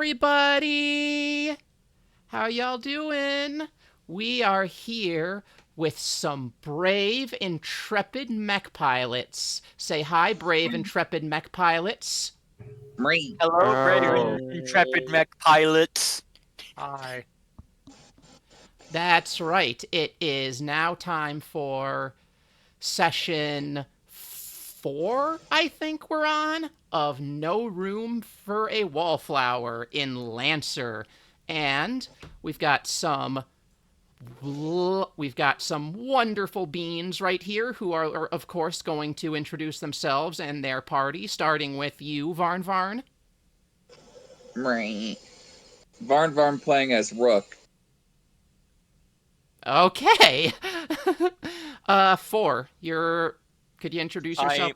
everybody! How y'all doing? We are here with some brave, intrepid mech pilots. Say hi, brave, intrepid mech pilots. Me. Hello, brave and intrepid mech pilots. Hi. That's right. It is now time for session 4, I think we're on, of No Room for a Wallflower in Lancer. And we've got some wonderful beans right here who are of course going to introduce themselves and their party, starting with you, Varn Varn. Me. Varn playing as Rook. Okay. 4, could you introduce yourself?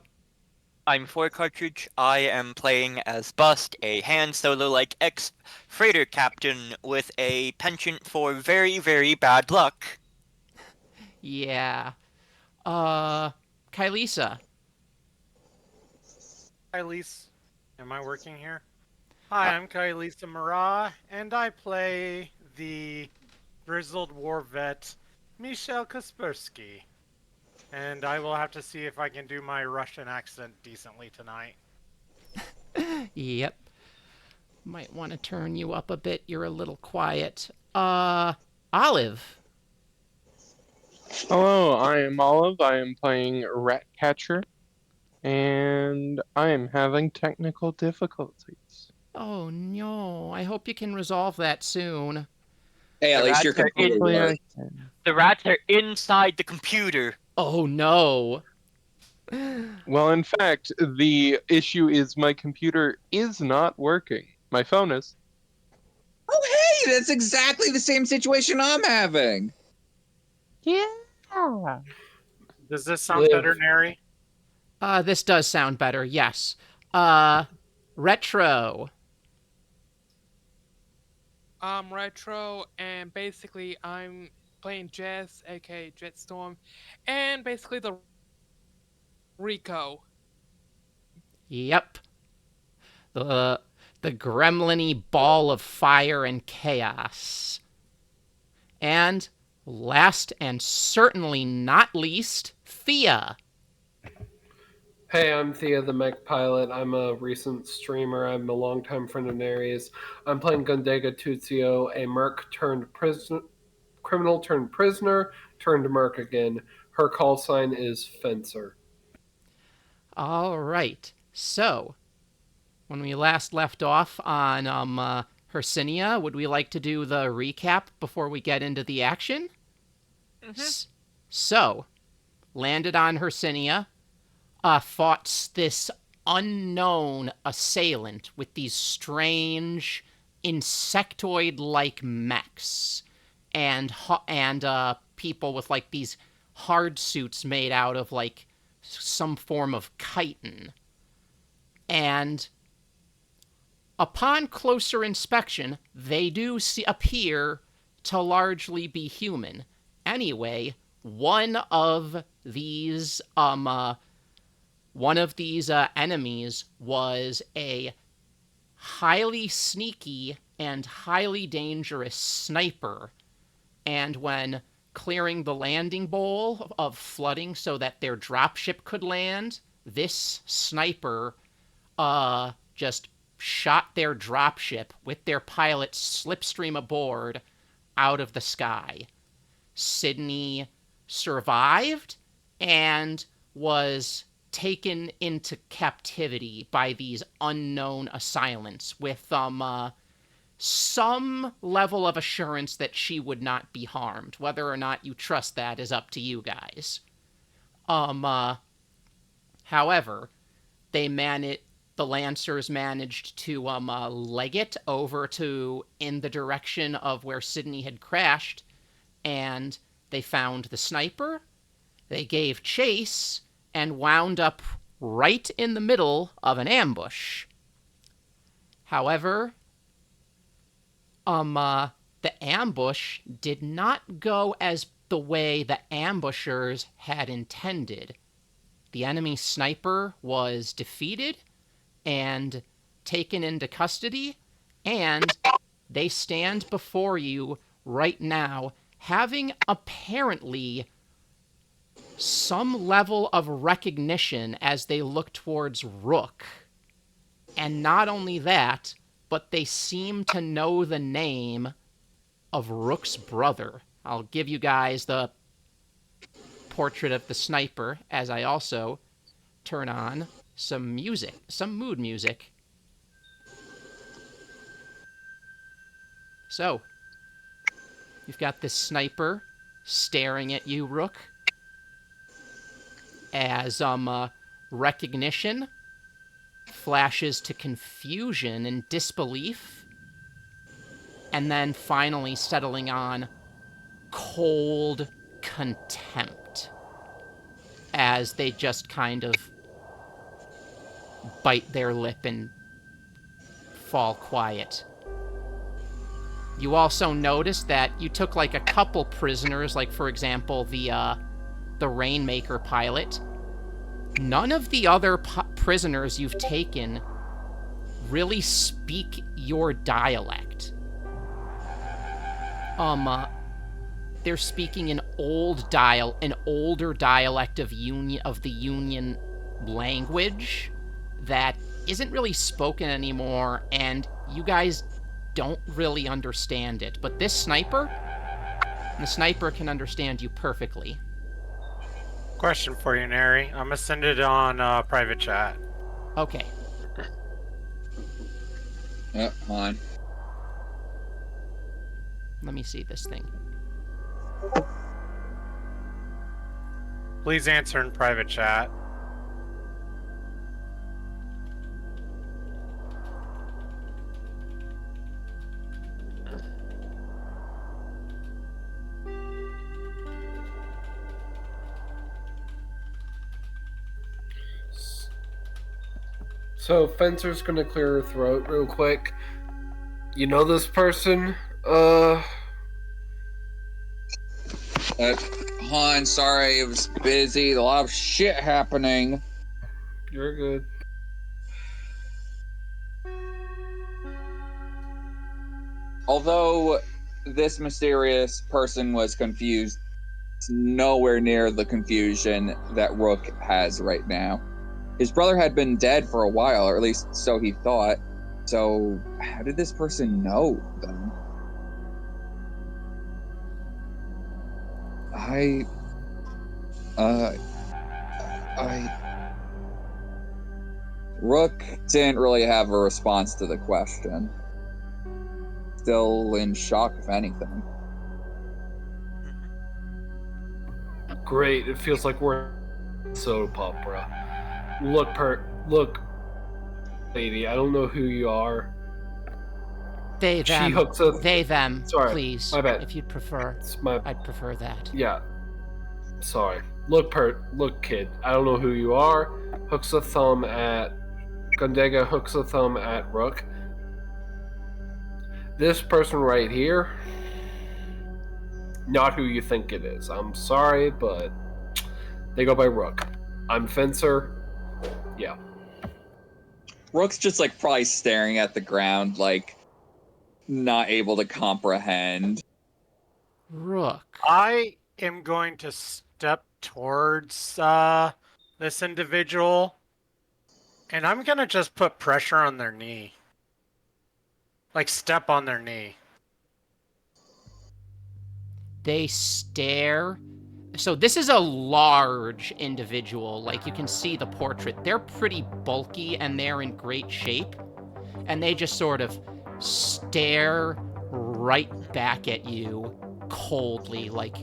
I'm 4 Cartridge. I am playing as Bust, a Han Solo-like ex-freighter captain with a penchant for very, very bad luck. Yeah. Kylisa. Kylise. Am I working here? Hi, I'm Kylisa Mara, and I play the grizzled war vet, Michel Kaspersky. And I will have to see if I can do my Russian accent decently tonight. Yep. Might want to turn you up a bit. You're a little quiet. Olive. Hello, I am Olive. I am playing Ratcatcher, and I am having technical difficulties. Oh no. I hope you can resolve that soon. Hey, at The least your rats are computer Hopefully I works. can. The rats are inside the computer. Oh no. Well, in fact, the issue is my computer is not working. My phone is. Oh, hey, that's exactly the same situation I'm having. Yeah. Does this sound better, Neri? This does sound better, yes. Retro. I'm Retro, and basically I'm playing Jess, aka Jetstorm, and basically the Rico. Yep. The the gremlin-y ball of fire and chaos. And last and certainly not least, Thea. Hey, I'm Thea the Mech Pilot. I'm a recent streamer. I'm a longtime friend of Neri's. I'm playing Gundega Tuzio, a merc turned criminal turned prisoner turned merc again. Her call sign is Fencer. All right. So, when we last left off on Hercynia, would we like to do the recap before we get into the action? So, landed on Hercynia, fought this unknown assailant with these strange insectoid-like mechs and people with like these hard suits made out of like some form of chitin. And upon closer inspection, they do appear to largely be human. Anyway, one of these enemies was a highly sneaky and highly dangerous sniper. And when clearing the landing bowl of flooding so that their dropship could land, this sniper just shot their dropship with their pilot slipstream aboard out of the sky. Sydney survived and was taken into captivity by these unknown assailants with some level of assurance that she would not be harmed. Whether or not you trust that is up to you guys. However, the Lancers managed to leg it over to in the direction of where Sydney had crashed, and they found the sniper. They gave chase and wound up right in the middle of an ambush. However, the ambush did not go as the way the ambushers had intended. The enemy sniper was defeated and taken into custody, And they stand before you right now, having apparently some level of recognition as they look towards Rook. And not only that, but they seem to know the name of Rook's brother. I'll give you guys the portrait of the sniper as I also turn on some music, some mood music. So, you've got this sniper staring at you, Rook, as recognition flashes to confusion and disbelief, and then finally settling on cold contempt as they just kind of bite their lip and fall quiet. You also notice that you took like a couple prisoners, like for example the Rainmaker pilot. None of the other prisoners you've taken really speak your dialect. They're speaking an older dialect of the Union language that isn't really spoken anymore, and you guys don't really understand it. But the sniper can understand you perfectly. Question for you, Neri. I'm gonna send it on private chat. Okay. On. Let me see this thing. Please answer in private chat. So Fencer's gonna clear her throat real quick. You know this person? Han, sorry, it was busy. A lot of shit happening. You're good. Although this mysterious person was confused, it's nowhere near the confusion that Rook has right now. His brother had been dead for a while, or at least so he thought. So, how did this person know then? Rook didn't really have a response to the question. Still in shock, if anything. Great. It feels like we're in soap opera. Look, lady. I don't know who you are. They, them. She hooks up. They, them. Sorry, please. my bad. If you'd prefer. I'd prefer that. Yeah. Sorry. Look, kid. I don't know who you are. Hooks a thumb at Gundega. Hooks a thumb at Rook. This person right here, not who you think it is. I'm sorry, but they go by Rook. I'm Fencer. Yeah. Rook's just like probably staring at the ground, like not able to comprehend. Rook. I am going to step towards this individual, and I'm gonna just put pressure on their knee. Like step on their knee. They stare. So this is a large individual. Like you can see the portrait. They're pretty bulky and they're in great shape. And they just sort of stare right back at you coldly, like,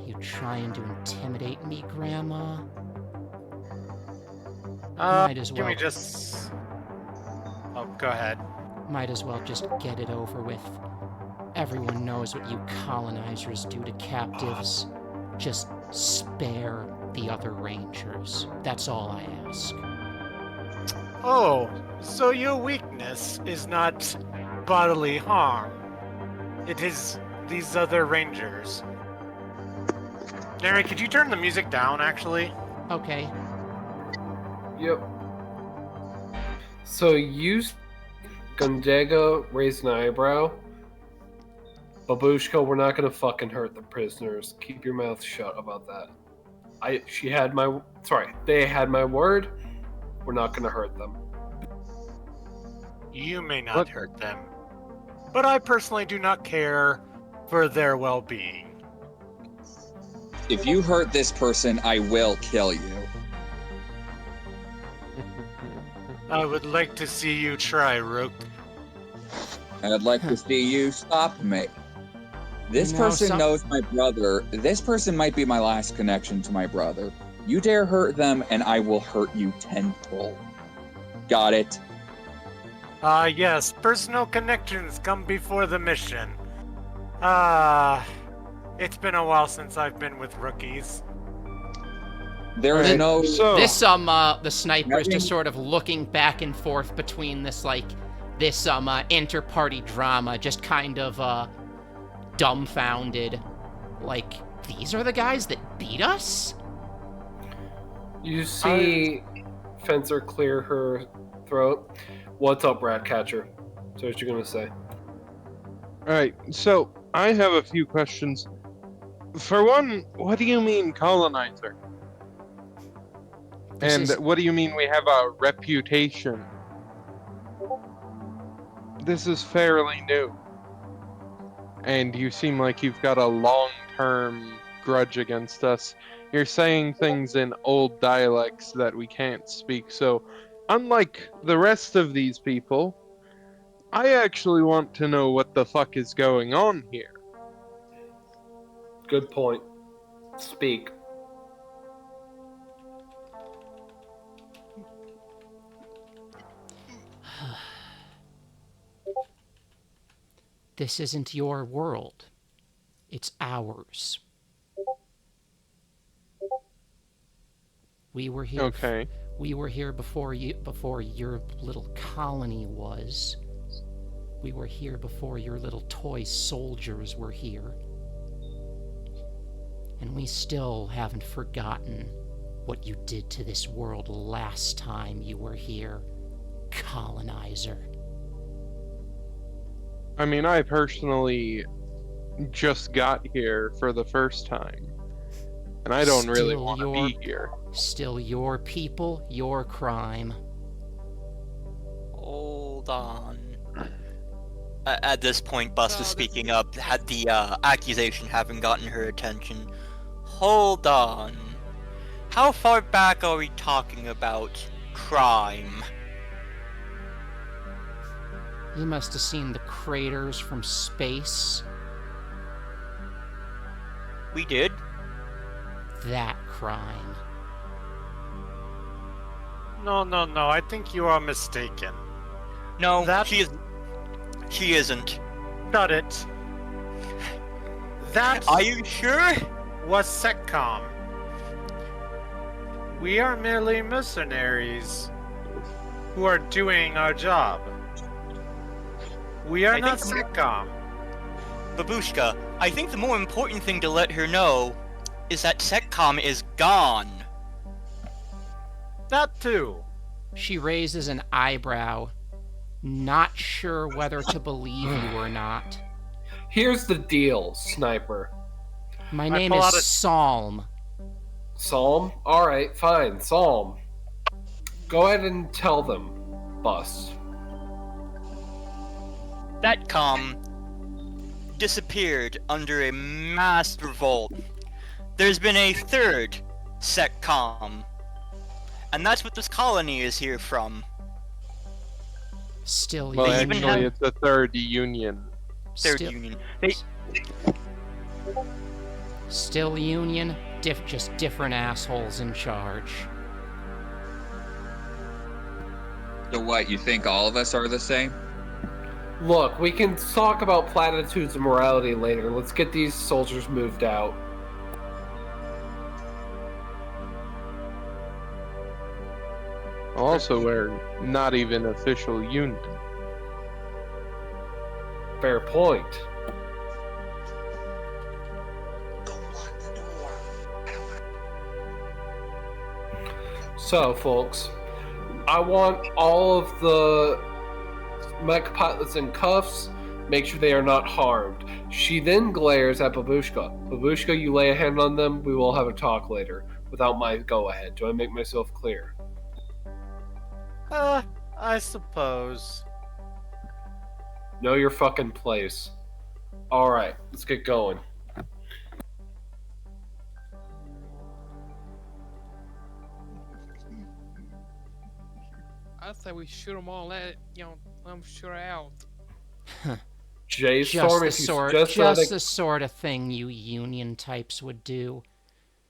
you trying to intimidate me, Grandma? Might as well. Give me just... Oh, go ahead. Might as well just get it over with. Everyone knows what you colonizers do to captives. Just spare the other rangers. That's all I ask. Oh, so your weakness is not bodily harm. It is these other rangers. Neri, could you turn the music down, actually? Okay. Yep. So you Gundega raised an eyebrow. Babushka, we're not gonna fucking hurt the prisoners. Keep your mouth shut about that. They had my word. We're not gonna hurt them. You may not What? hurt them, but I personally do not care for their well-being. If you hurt this person, I will kill you. I would like to see you try, Rook. I'd like to see you stop me. This You know, person some- knows my brother. This person might be my last connection to my brother. You dare hurt them, and I will hurt you tenfold. Got it? Yes, personal connections come before the mission. It's been a while since I've been with rookies. There's Alright, no. so The sniper is Having- just sort of looking back and forth between this inter-party drama, just kind of dumbfounded. Like, these are the guys that beat us? You see Fencer clear her throat. What's up, Ratcatcher? So what you gonna say? Alright, so I have a few questions. For one, what do you mean colonizer? This And is- what do you mean we have a reputation? This is fairly new. And you seem like you've got a long-term grudge against us. You're saying things in old dialects that we can't speak, so unlike the rest of these people, I actually want to know what the fuck is going on here. Good point. Speak. This isn't your world. It's ours. We were here. Okay. We were here before your little colony was. We were here before your little toy soldiers were here. And we still haven't forgotten what you did to this world last time you were here, colonizer. I mean, I personally just got here for the first time. And I don't really Still want to your- be here. Still your people, your crime. Hold on. At this point, Bust No, is this- speaking up, had the accusation having gotten her attention. Hold on. How far back are we talking about crime? You must have seen the craters from space. We did? That crime. No, I think you are mistaken. No, That- she isn't. Shut it. That Are you sure? was SecCom. We are merely mercenaries who are doing our job. We are I not think- SecCom. Babushka, I think the more important thing to let her know is that SecCom is gone. That too. She raises an eyebrow, not sure whether to believe you or not. Here's the deal, Sniper. My I name pull out is a- Psalm. Psalm? Alright, fine. Psalm. Go ahead and tell them, Bust. That com disappeared under a mass revolt. There's been a third SecCom, and that's what this colony is here from. Still, Well, They even actually, have- it's a third union. Third still, Union. still Union, just different assholes in charge. So what? You think all of us are the same? Look, we can talk about platitudes and morality later. Let's get these soldiers moved out. Also, we're not even official union. Fair point. So, folks, I want all of the mech pilots in cuffs. Make sure they are not harmed. She then glares at Babushka. Babushka, you lay a hand on them. We will have a talk later. Without my go-ahead. Do I make myself clear? I suppose. Know your fucking place. Alright, let's get going. I say we shoot them all. Let them shoot out. J-Storm, if you suggest just the sort of thing you Union types would do.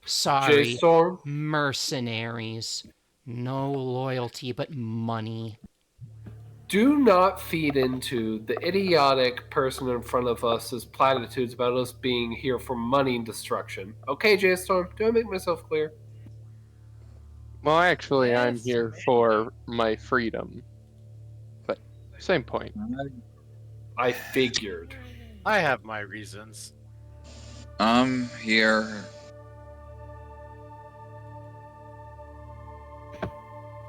Sorry, J-Storm, mercenaries. No loyalty but money. do not feed into the idiotic person in front of us's platitudes about us being here for money and destruction. Okay, J-Storm, do I make myself clear? Well, actually, I'm Yes, here man. for my freedom. But same point. I figured. I have my reasons. I'm here.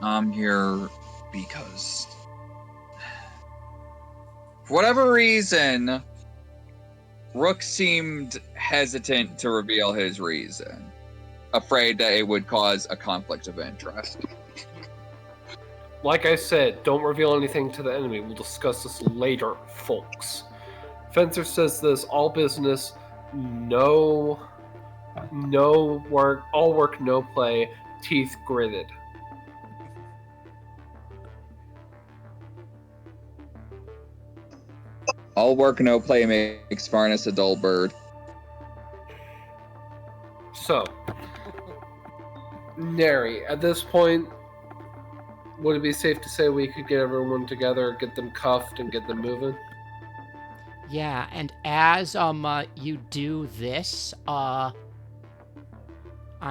I'm here because, for whatever reason, Rook seemed hesitant to reveal his reason, afraid that it would cause a conflict of interest. Like I said, don't reveal anything to the enemy. We'll discuss this later, folks. Fencer says this, all business, no work, all work, no play, teeth gritted. All work, no play makes Farnus a dull bird. So, Neri, at this point, would it be safe to say we could get everyone together, get them cuffed, and get them moving? Yeah, and as you do this, I'm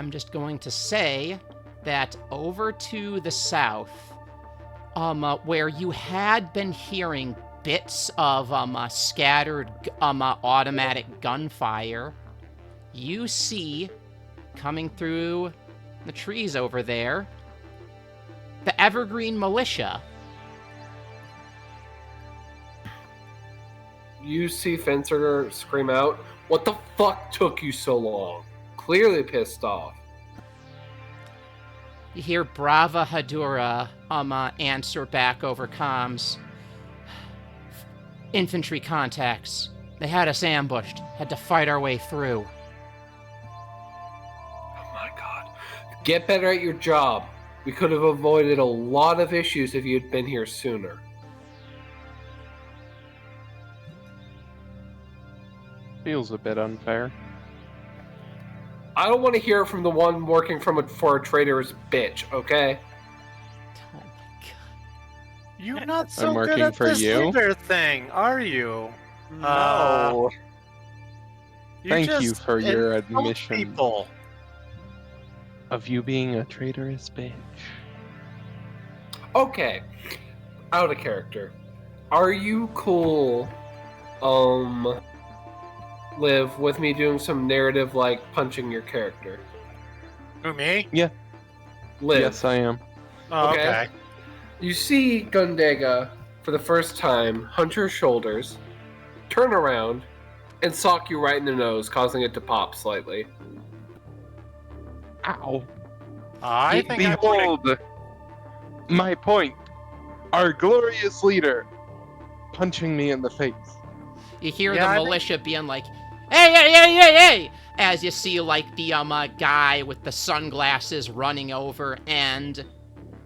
just going to say that over to the south, where you had been hearing bits of scattered automatic gunfire, you see coming through the trees over there the Evergreen Militia. You see Fencer scream out, "What the fuck took you so long?" Clearly pissed off. You hear Brava Hadura answer back over comms. Infantry contacts. They had us ambushed. Had to fight our way through. Oh my god. Get better at your job. We could have avoided a lot of issues if you'd been here sooner. Feels a bit unfair. I don't want to hear it from the one working for a traitorous bitch, okay? Oh my god. You're not so good working at for this you. leader thing, are you? No. Thank you just for your insult admission. People. Of you being a traitorous bitch. Okay. Out of character. Are you cool, Liv, with me doing some narrative like punching your character? Who, me? Liv. Yes, I am. Oh, Okay. okay. You see Gundega for the first time hunch her shoulders, turn around, and sock you right in the nose, causing it to pop slightly. Ow. I think I'm gonna... Behold my point. Our glorious leader punching me in the face. You hear Yeah, I the think- militia being like, "Hey, hey, hey, hey, hey!" As you see, like, the guy with the sunglasses running over, and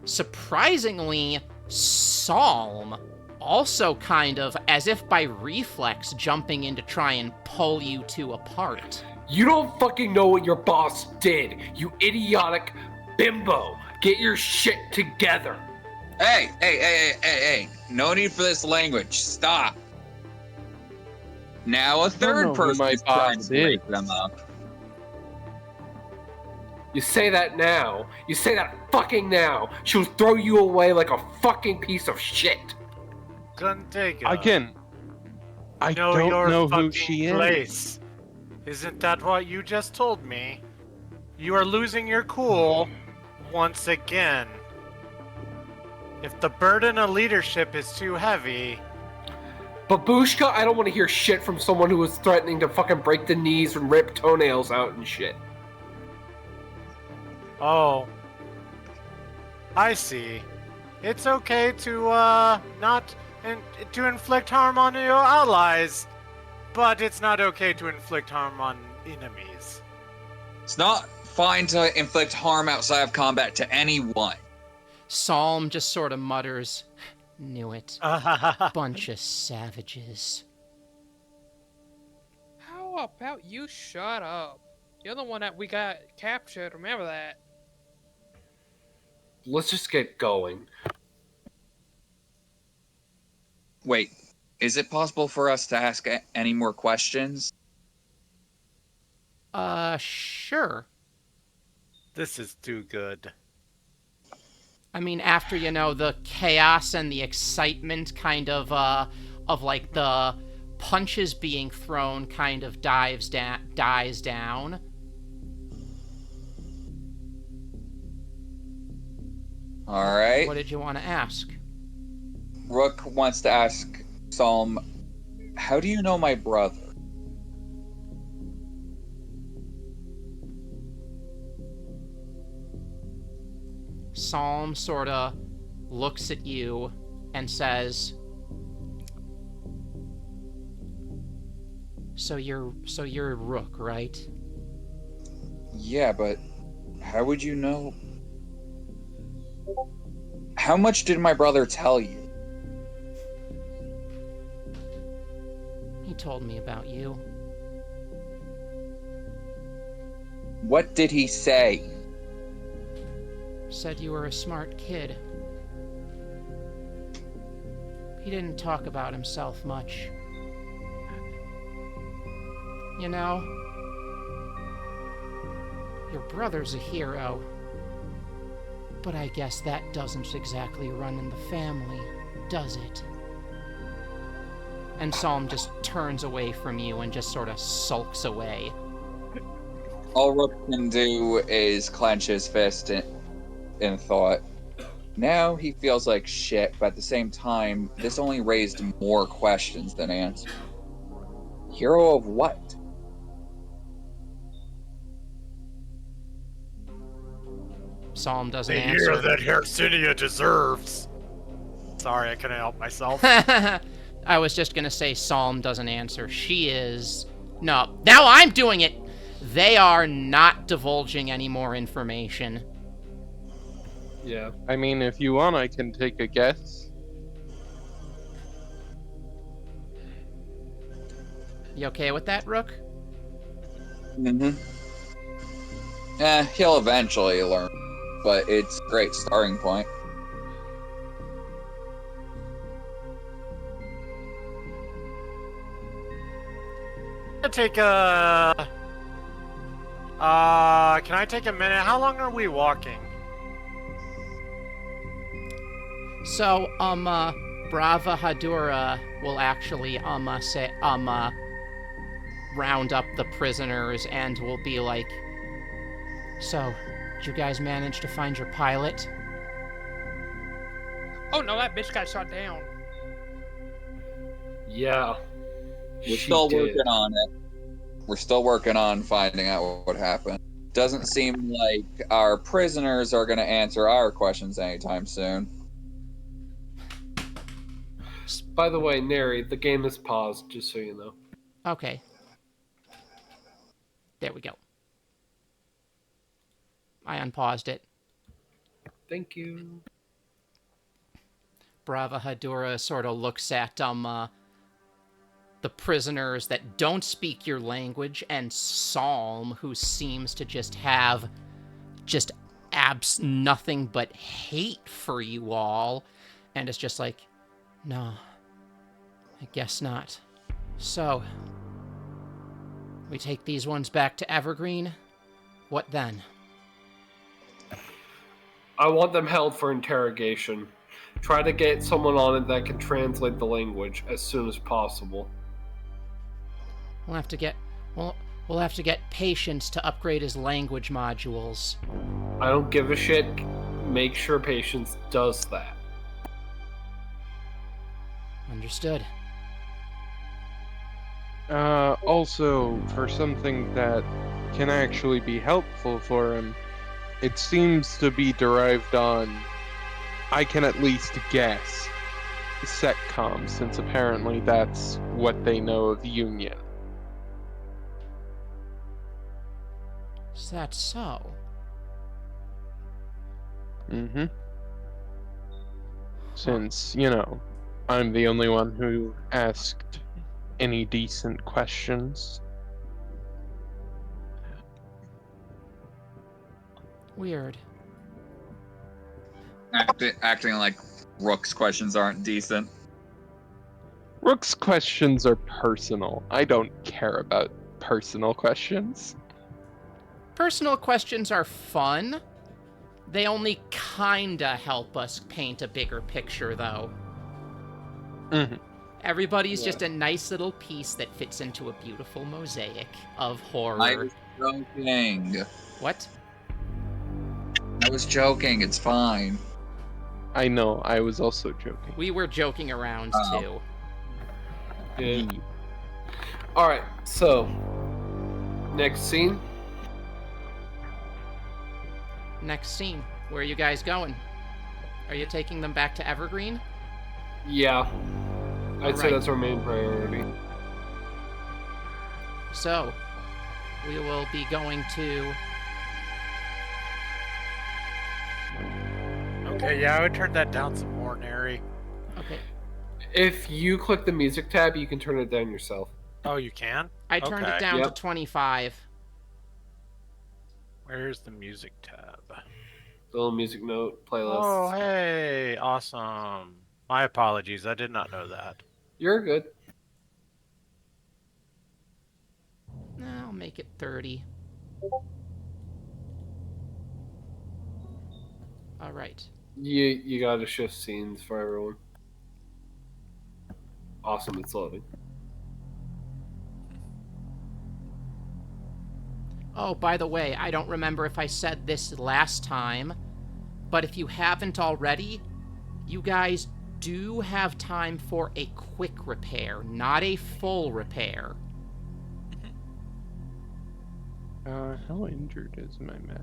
surprisingly, Psalm also kind of, as if by reflex, jumping in to try and pull you two apart. You don't fucking know what your boss did, you idiotic bimbo. Get your shit together. Hey. No need for this language. Stop. Now a know third who person my is trying boss to break is. them up. You say that now. You say that fucking now. She'll throw you away like a fucking piece of shit. Gundega. Again, I know don't your know fucking who she is. place. Isn't that what you just told me? You are losing your cool once again. If the burden of leadership is too heavy, Babushka, I don't want to hear shit from someone who was threatening to fucking break the knees and rip toenails out and shit. oh, I see. It's okay to not to inflict harm on your allies, but it's not okay to inflict harm on enemies. It's not fine to inflict harm outside of combat to anyone. Psalm just sort of mutters, "Knew it. Bunch of savages." How about you shut up? You're the one that we got captured, remember that? Let's just get going. Wait, is it possible for us to ask any more questions? Sure. This is too good. I mean, after, the chaos and the excitement kind of like the punches being thrown kind of dies down. All right. What did you want to ask? Rook wants to ask Psalm, how do you know my brother? Psalm sort of looks at you and says, So you're Rook, right? Yeah, but how would you know? How much did my brother tell you? He told me about you. What did he say? Said you were a smart kid. He didn't talk about himself much. You know, your brother's a hero, but I guess that doesn't exactly run in the family, does it? And Psalm just turns away from you and just sort of sulks away. All Rook can do is clench his fist in thought. Now he feels like shit, but at the same time, this only raised more questions than answers. Hero of what? Psalm doesn't The answer. year that Hercynia deserves. Sorry, I couldn't help myself. I was just gonna say Psalm doesn't answer. She is... No, now I'm doing it! They are not divulging any more information. Yeah. I mean, if you want, I can take a guess. You okay with that, Rook? Mm-hmm. He'll eventually learn, but it's a great starting point. Can I take a minute? How long are we walking? So, Brava Hadura will actually, round up the prisoners and will be like, So, did you guys manage to find your pilot? Oh no, that bitch got shot down. Yeah. We're still working on it. We're still working on finding out what happened. Doesn't seem like our prisoners are going to answer our questions anytime soon. By the way, Neri, the game is paused, just so you know. Okay. There we go. I unpaused it. Thank you. Brava Hadura sort of looks at the prisoners that don't speak your language, and Psalm, who seems to just have just nothing but hate for you all, and is just like, no, I guess not. So, we take these ones back to Evergreen? What then? I want them held for interrogation. Try to get someone on it that can translate the language as soon as possible. We'll have to get Patience to upgrade his language modules. I don't give a shit. Make sure Patience does that. Understood. Also, for something that can actually be helpful for him, it seems to be derived on, I can at least guess, Setcom, since apparently that's what they know of Union. Is that so? Mm-hmm. Since, I'm the only one who asked any decent questions. Weird. Acting like Rook's questions aren't decent. Rook's questions are personal. I don't care about personal questions. Personal questions are fun. They only kinda help us paint a bigger picture, though. Mm-hmm. Everybody's Yeah. just a nice little piece that fits into a beautiful mosaic of I horror. was joking. What? I was joking. It's fine. I know, I was also joking. We were joking around, Oh. too. Yeah. Yee. All right. So, next scene. Next scene. Where are you guys going? Are you taking them back to Evergreen? Yeah, I'd say Alright. that's our main priority. So, we will be going to... Okay, yeah, I would turn that down some more, Neri. Okay. If you click the music tab, you can turn it down yourself. Oh, you can? I turned it Okay. down Yep. to 25. Where's the music tab? The little music note playlist. Oh, hey, awesome. My apologies, I did not know that. You're good. I'll make it 30. Alright. You gotta shift scenes for everyone. Awesome, it's loading. Oh, by the way, I don't remember if I said this last time, but if you haven't already, you guys do have time for a quick repair, not a full repair. How injured is my mech?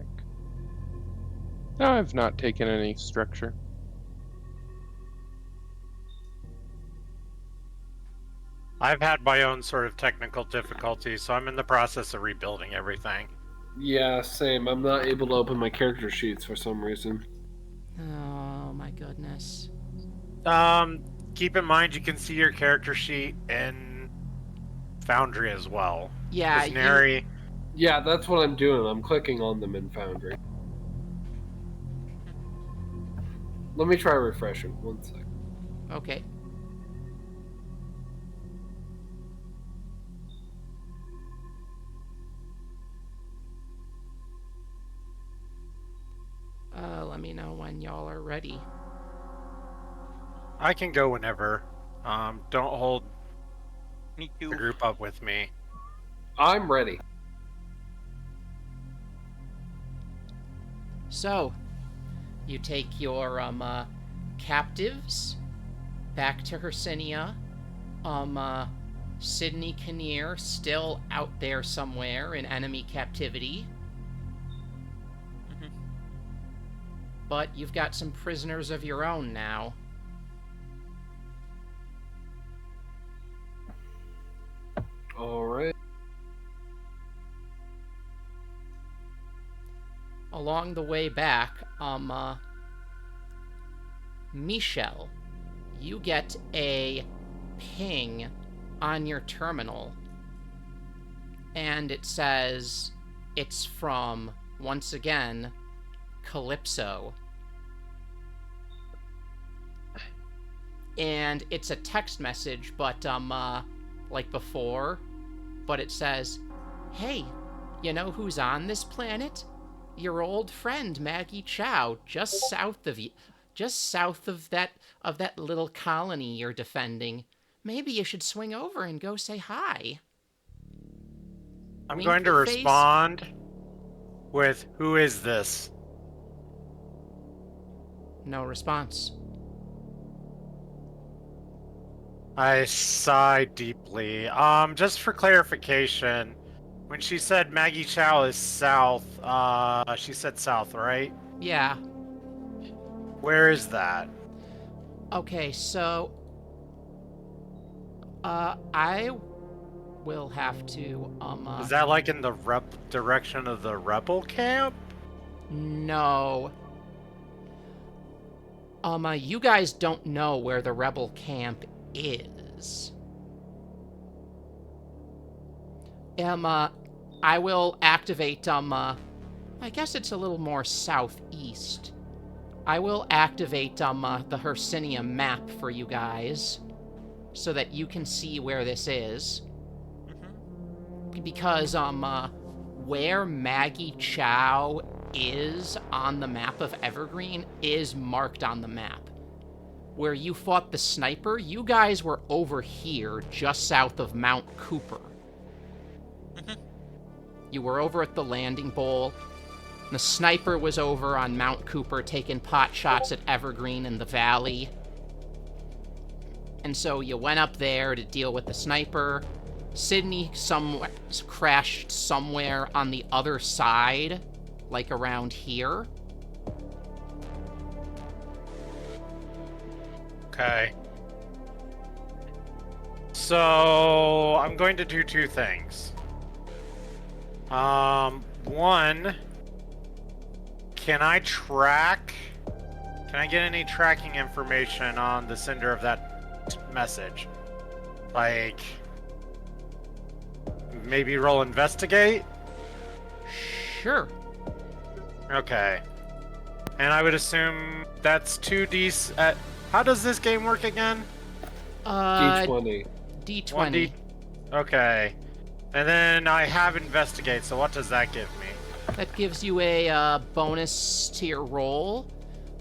No, I've not taken any structure. I've had my own sort of technical difficulties, so I'm in the process of rebuilding everything. Yeah, same. I'm not able to open my character sheets for some reason. Oh my goodness. Keep in mind you can see your character sheet in Foundry as well. Yeah, Because Neri, Yeah, that's what I'm doing. I'm clicking on them in Foundry. Let me try refreshing. One sec. okay. Let me know when y'all are ready. I can go whenever. Don't hold Me the too. group up with me. I'm ready. So, you take your captives back to Hercynia. Sydney Kinnear still out there somewhere in enemy captivity. Mhm. But you've got some prisoners of your own now. All right. Along the way back, Michelle, you get a ping on your terminal, and it says it's from, once again, Calypso. And it's a text message, but, like before, but it says, "Hey, you know who's on this planet? Your old friend Maggie Chow, just south of that little colony you're defending. Maybe you should swing over and go say hi." I'm Wink going to the face. respond with, "Who is this?" No response. I sigh deeply. Just for clarification, when she said Maggie Chow is south, she said south, right? Yeah. Where is that? Okay, so I will have to Is that like in the direction of the rebel camp? no. You guys don't know where the rebel camp is. I will activate I guess it's a little more southeast. I will activate the Hercynia map for you guys so that you can see where this is. Because where Maggie Chow is on the map of Evergreen is marked on the map. Where you fought the sniper, you guys were over here just south of Mount Cooper. You were over at the landing bowl. The sniper was over on Mount Cooper taking pot shots at Evergreen in the valley. And so you went up there to deal with the sniper. Sydney crashed somewhere on the other side, like around here. Okay. So I'm going to do two things. One, can I get any tracking information on the sender of that message? Like, maybe roll investigate? Sure. Okay. And I would assume that's 2D at... How does this game work again? D20. D20. 1D. Okay. And then I have investigate, so what does that give me? That gives you a bonus to your roll.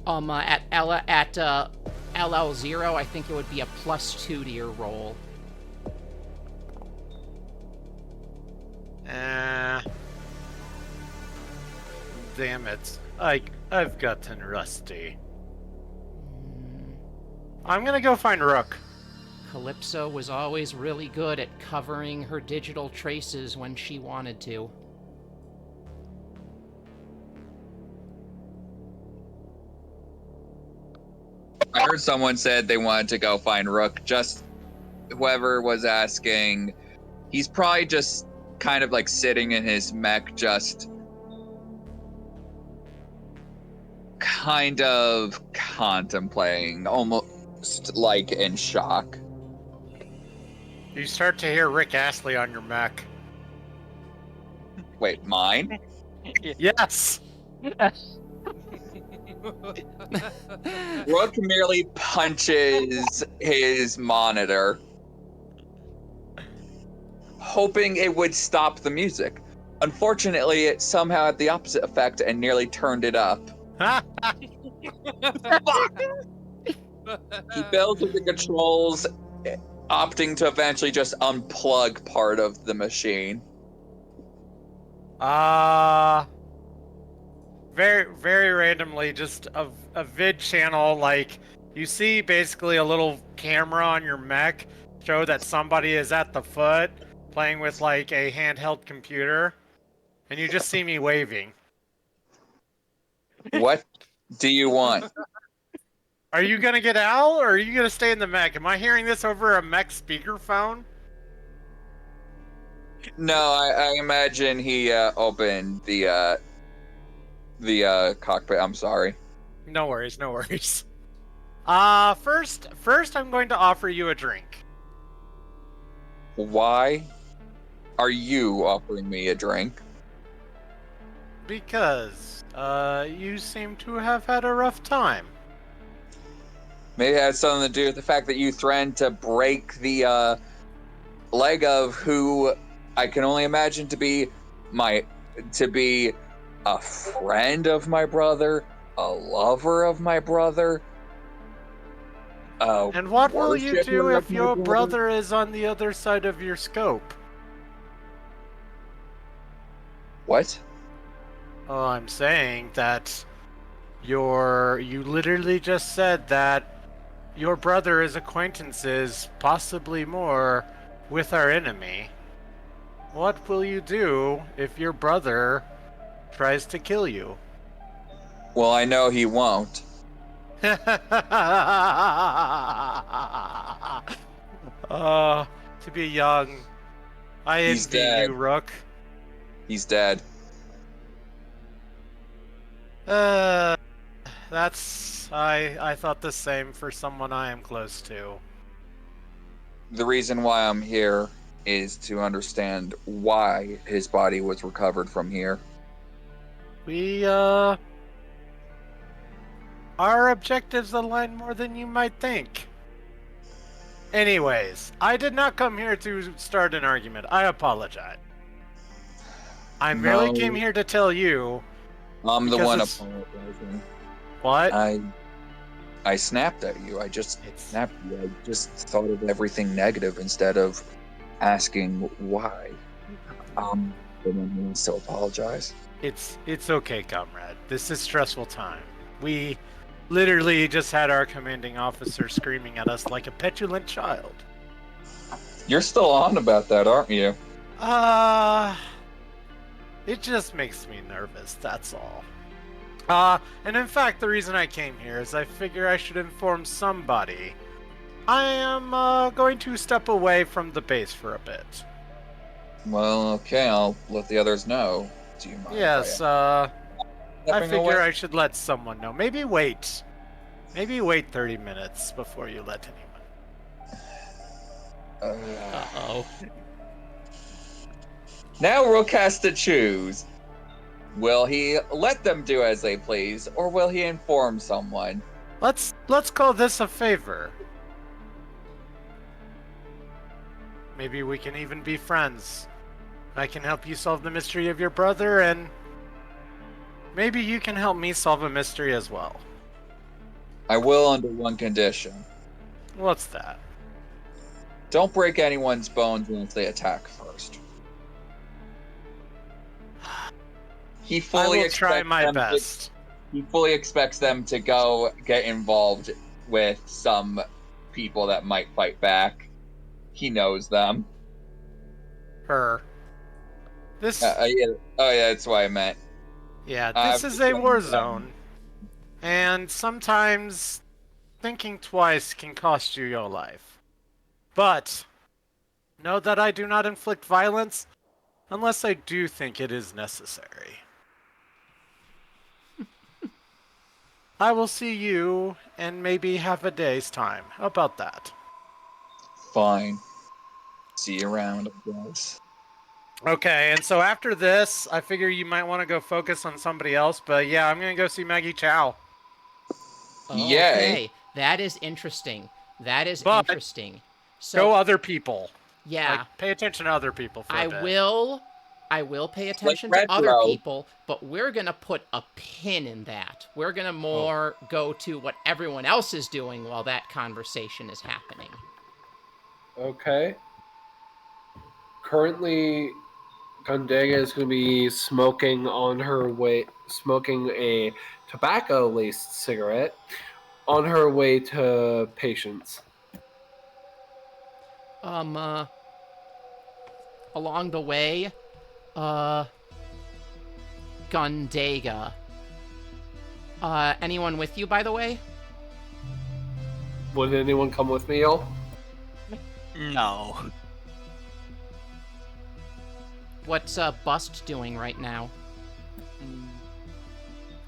At LL0, I think it would be a +2 to your roll. Damn it. I've gotten rusty. I'm gonna go find Rook. Calypso was always really good at covering her digital traces when she wanted to. I heard someone said they wanted to go find Rook. Just whoever was asking, he's probably just kind of like sitting in his mech, just kind of contemplating, almost like in shock. You start to hear Rick Astley on your Mac. Wait, mine? Yes! Rook merely punches his monitor, hoping it would stop the music. Unfortunately, it somehow had the opposite effect and nearly turned it up. He failed with the controls, opting to eventually just unplug part of the machine. Very, very randomly, just a vid channel, like, you see basically a little camera on your mech show that somebody is at the foot playing with, like, a handheld computer, and you just see me waving. What do you want? Are you gonna get out, or are you gonna stay in the mech? Am I hearing this over a mech speakerphone? No, I imagine he opened the cockpit. I'm sorry. No worries, no worries. First I'm going to offer you a drink. Why are you offering me a drink? Because, you seem to have had a rough time. Maybe it has something to do with the fact that you threatened to break the leg of who I can only imagine to be a friend of my brother, a lover of my brother. And what will you worshipper do of if my your brother is on the other side of your scope? What? Oh, I'm saying that you literally just said that your brother is acquaintances, possibly more, with our enemy. What will you do if your brother tries to kill you? Well, I know he won't. To be young. I He's envy dead. you, Rook. He's dead. Uh, I thought the same for someone I am close to. The reason why I'm here is to understand why his body was recovered from here. We, our objectives align more than you might think. Anyways, I did not come here to start an argument. I apologize. I merely came No, here to tell you I'm the because one it's apologizing. what? I snapped at you. I just It's snapped at you. I just thought of everything negative instead of asking why. But then he wants to apologize. it's okay, comrade. This is stressful time. We literally just had our commanding officer screaming at us like a petulant child. You're still on about that, aren't you? Uh, it just makes me nervous, that's all. And in fact, the reason I came here is I figure I should inform somebody. I am, going to step away from the base for a bit. Well, okay, I'll let the others know. Do you mind Yes, if I am I stepping figure away? I should let someone know. Maybe wait. Maybe wait 30 minutes before you let anyone. Uh-oh. Now Rook has to choose. Will he let them do as they please, or will he inform someone? Let's call this a favor. Maybe we can even be friends. I can help you solve the mystery of your brother, and maybe you can help me solve a mystery as well. I will under one condition. What's that? Don't break anyone's bones unless they attack first. He I fully will try expects my them to, best. he fully expects them to go get involved with some people that might fight back. He knows them. Her. This, Yeah. Oh yeah, that's what I meant. yeah, I've this is a war joined them. zone, and sometimes thinking twice can cost you your life. But know that I do not inflict violence unless I do think it is necessary. I will see you in maybe half a day's time. How about that? Fine. See you around, I guess. Okay, and so after this, I figure you might want to go focus on somebody else, but yeah, I'm gonna go see Maggie Chow. Yay. Okay, that is interesting. That is But interesting. go So, other people. yeah, Like, pay attention to other people for a I bit. will I will pay Like attention to other retro. people, but we're going to put a pin in that. We're going to more go to what everyone else is doing while that conversation is happening. Okay. Currently, Gondega is going to be smoking a tobacco laced cigarette on her way to patients. Along the way, Gundega. Anyone with you, by the way? Would anyone come with me, y'all? No. What's Bust doing right now?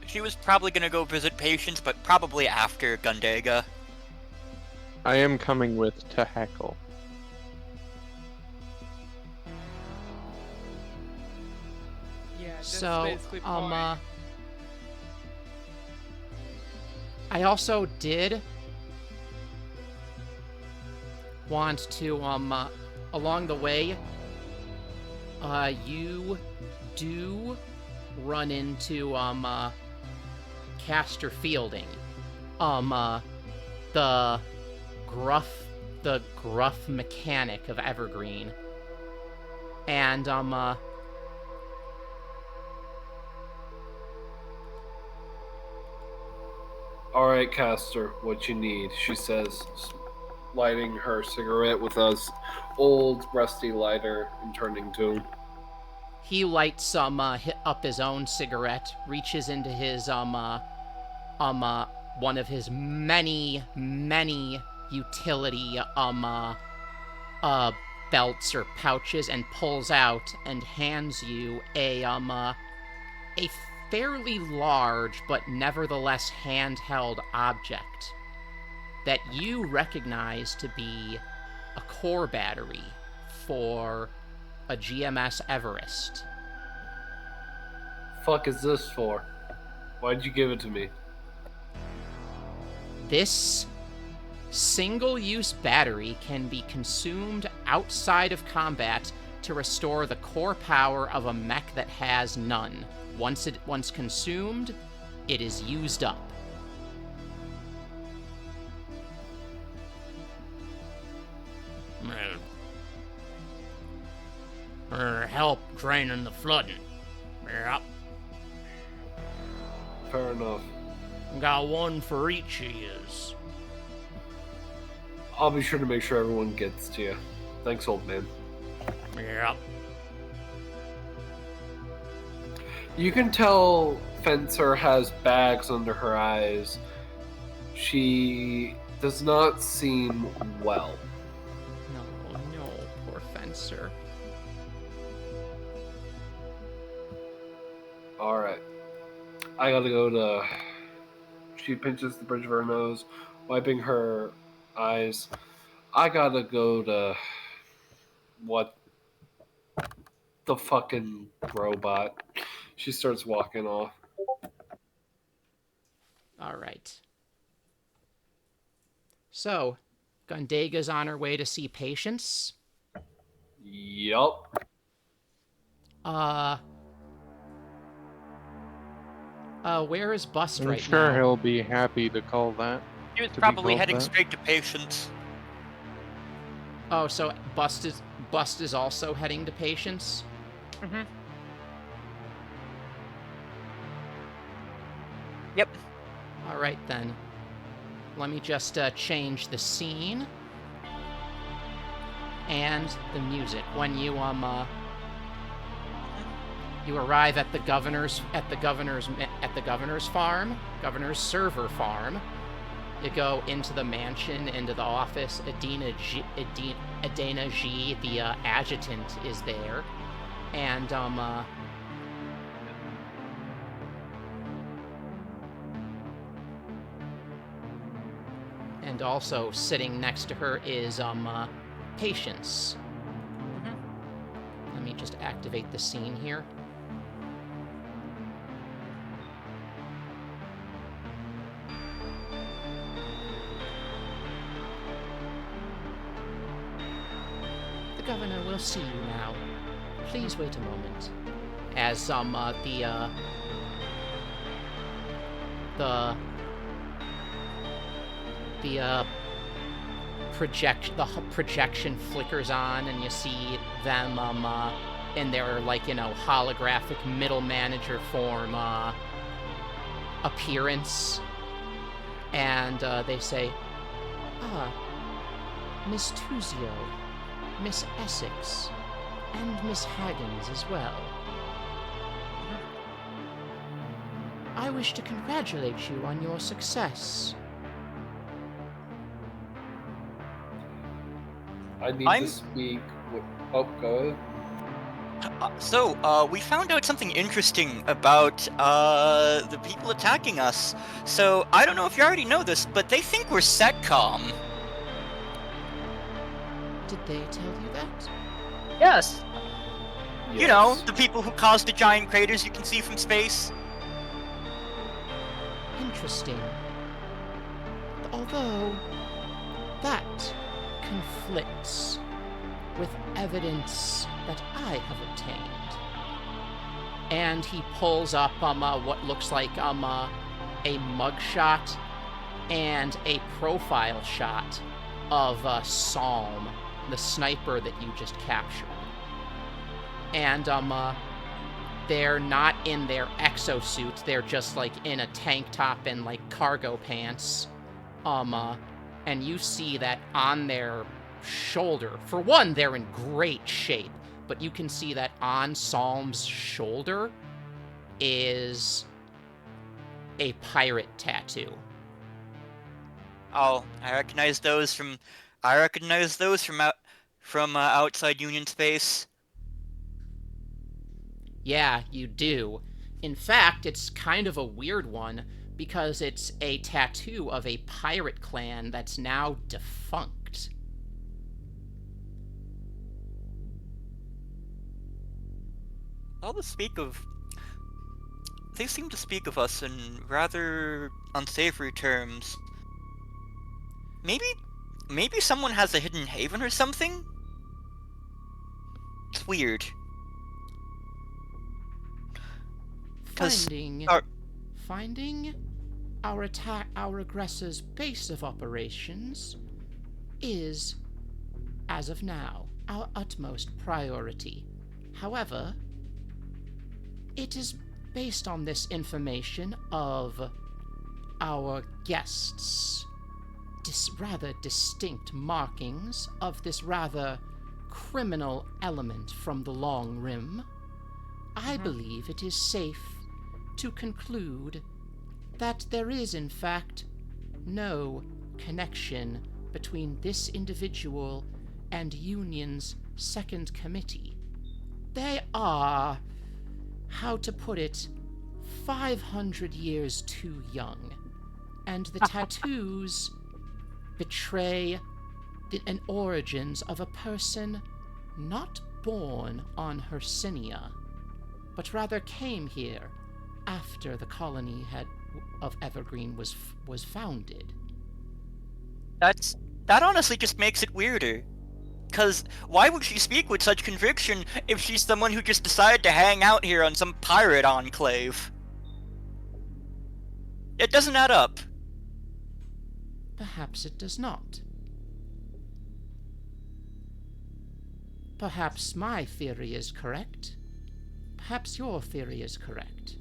She was probably gonna go visit patients, but probably after Gundega. I am coming with to heckle. Yeah, that's So, basically fine. I also did want to, along the way, you do run into, Caster Fielding. The gruff mechanic of Evergreen. And, All right, Castor, what you need? She says, lighting her cigarette with a old rusty lighter and turning to him. He lights up his own cigarette, reaches into his one of his many utility belts or pouches, and pulls out and hands you a fairly large but nevertheless handheld object that you recognize to be a core battery for a GMS Everest. Fuck is this for? Why'd you give it to me? This single-use battery can be consumed outside of combat to restore the core power of a mech that has none. Once consumed, it is used up. Help draining the flooding. Yep. Fair enough. Got one for each of yous. I'll be sure to make sure everyone gets to you. Thanks, old man. Yep. You can tell Fencer has bags under her eyes. She does not seem well. No, poor Fencer. Alright. I gotta go to... She pinches the bridge of her nose, wiping her eyes. I gotta go to... What? The fucking robot. She starts walking off. Alright. So, Gundega's on her way to see patients. Yup. Where is Bust I'm right sure now? he'll be happy to call that. He was To be probably called heading that? straight to patients. Oh, so Bust is also heading to patients? Mm-hmm. Yep. Alright then. Let me just change the scene and the music. When you you arrive at the governor's farm, governor's server farm. You go into the mansion, into the office. Adina G, the adjutant, is there, and and also sitting next to her is Patience. Let me just activate the scene here. The governor will see you now. Please wait a moment. As the projection flickers on, and you see them in their, like, you know, holographic middle manager form appearance, and they say, Miss Tuzio, Miss Essex, and Miss Haggins as well. I wish to congratulate you on your success. I need to speak with... Oh, go ahead. We found out something interesting about the people attacking us. So, I don't know if you already know this, but they think we're SETCOM. Did they tell you that? Yes. Yes. You know, the people who caused the giant craters you can see from space. Interesting. Although, that conflicts with evidence that I have obtained. And he pulls up what looks like a mugshot and a profile shot of Psalm, the sniper that you just captured. And they're not in their exosuits. They're just like in a tank top and like cargo pants. And you see that on their shoulder, for one, they're in great shape, but you can see that on Psalm's shoulder is a pirate tattoo. Oh, I recognize those from outside Union space. Yeah, you do. In fact, it's kind of a weird one because it's a tattoo of a pirate clan that's now defunct. All the speak of They seem to speak of us in rather unsavory terms. Maybe maybe someone has a hidden haven or something? It's weird. 'Cause Finding our finding our aggressor's base of operations is, as of now, our utmost priority. However, it is based on this information of our guests' rather distinct markings of this rather criminal element from the Long Rim, I believe it is safe to conclude that there is, in fact, no connection between this individual and Union's second committee. They are, how to put it, 500 years too young, and the tattoos betray an origins of a person not born on Hercynia, but rather came here after the colony of Evergreen was founded. that honestly just makes it weirder. 'Cause why would she speak with such conviction if she's someone who just decided to hang out here on some pirate enclave? It doesn't add up. Perhaps it does not. Perhaps my theory is correct. Perhaps your theory is correct.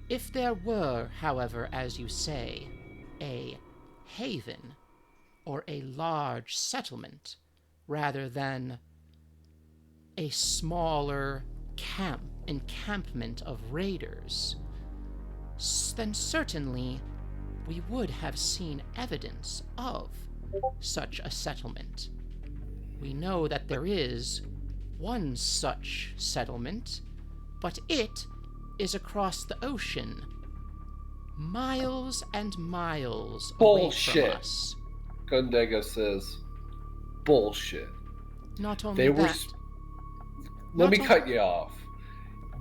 If there were, however, as you say, a haven or a large settlement rather than a smaller encampment of raiders, then certainly we would have seen evidence of such a settlement. We know that there is one such settlement, but it is across the ocean, miles and miles away Bullshit. from us. Gundega says, bullshit. Not only They were. that, Let me Not cut you off.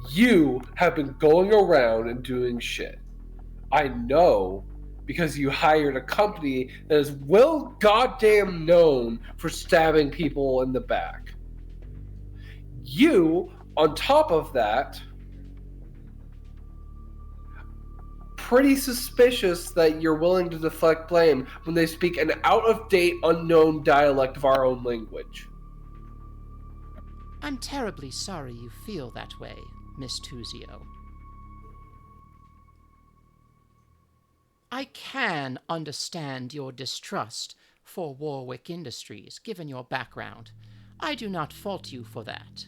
You have been going around and doing shit. I know because you hired a company that is well goddamn known for stabbing people in the back. You, on top of that, pretty suspicious that you're willing to deflect blame when they speak an out-of-date, unknown dialect of our own language. I'm terribly sorry you feel that way, Miss Tuzio. I can understand your distrust for Warwick Industries, given your background. I do not fault you for that.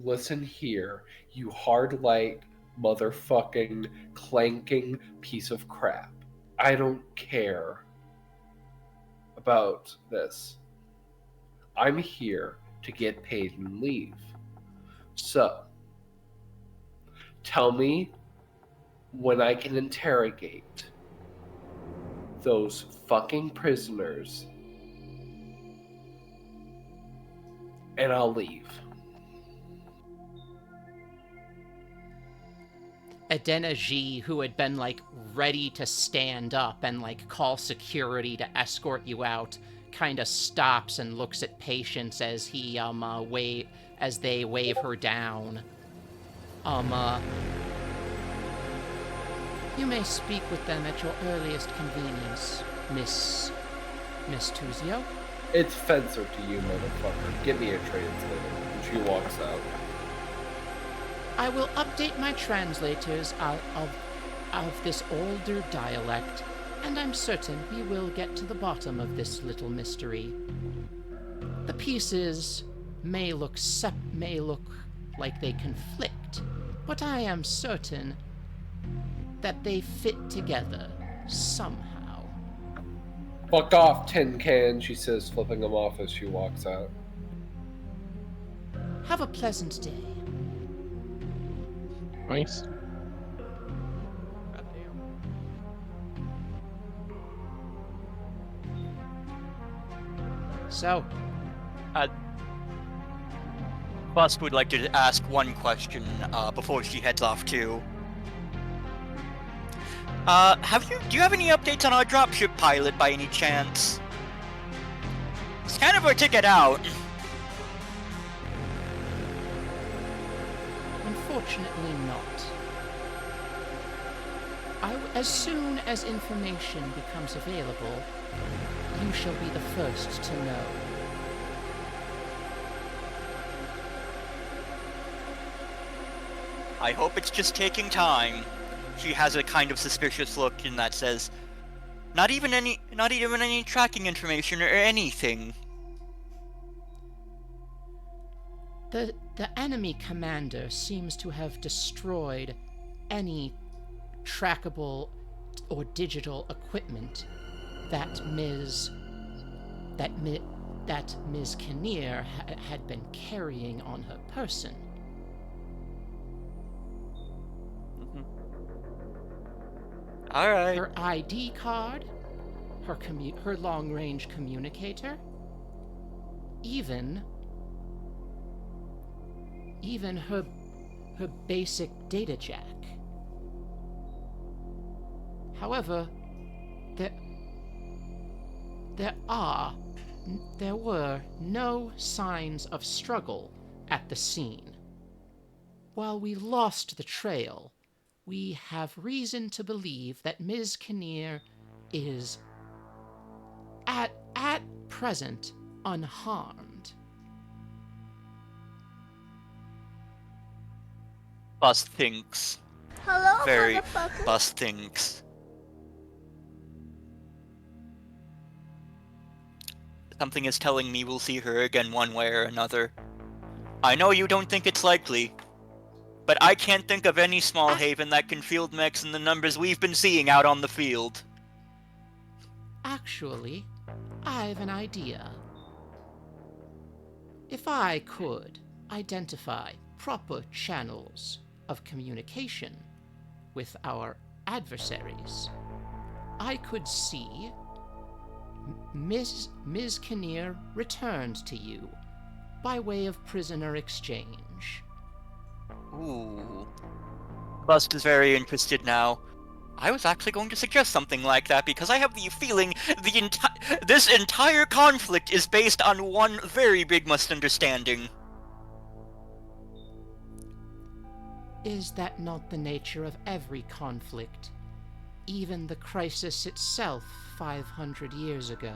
Listen here, you hard light, motherfucking, clanking piece of crap. I don't care about this. I'm here to get paid and leave. So, tell me when I can interrogate those fucking prisoners, and I'll leave. Edena G, who had been like ready to stand up and like call security to escort you out, kind of stops and looks at Patience as he as they wave her down. You may speak with them at your earliest convenience, Miss Tuzio. It's Fencer to you, motherfucker. Get me a translator. And she walks out. I will update my translators of this older dialect, and I'm certain we will get to the bottom of this little mystery. The pieces may look like they conflict, but I am certain that they fit together somehow. Fuck off, tin can, she says, flipping them off as she walks out. Have a pleasant day. Nice. Goddamn. So, Bust would like to ask one question before she heads off too. Do you have any updates on our dropship pilot by any chance? It's kind of our ticket out. unfortunately not. As soon as information becomes available, you shall be the first to know. I hope it's just taking time. She has a kind of suspicious look in that says, not even any tracking information or anything. The enemy commander seems to have destroyed any trackable or digital equipment that Ms. Kinnear had been carrying on her person. All right. Her ID card, her long-range communicator, even her basic data jack. However, there were no signs of struggle at the scene. While we lost the trail, we have reason to believe that Ms. Kinnear is at present unharmed. Bus thinks. Hello, Very motherfucker. Bus thinks. Something is telling me we'll see her again one way or another. I know you don't think it's likely, but I can't think of any small haven that can field mechs in the numbers we've been seeing out on the field. Actually, I've an idea. If I could identify proper channels of communication with our adversaries, I could see Ms. Kinnear returned to you by way of prisoner exchange. Ooh. Bust is very interested now. I was actually going to suggest something like that because I have the feeling this entire conflict is based on one very big misunderstanding. Is that not the nature of every conflict? Even the crisis itself 500 years ago.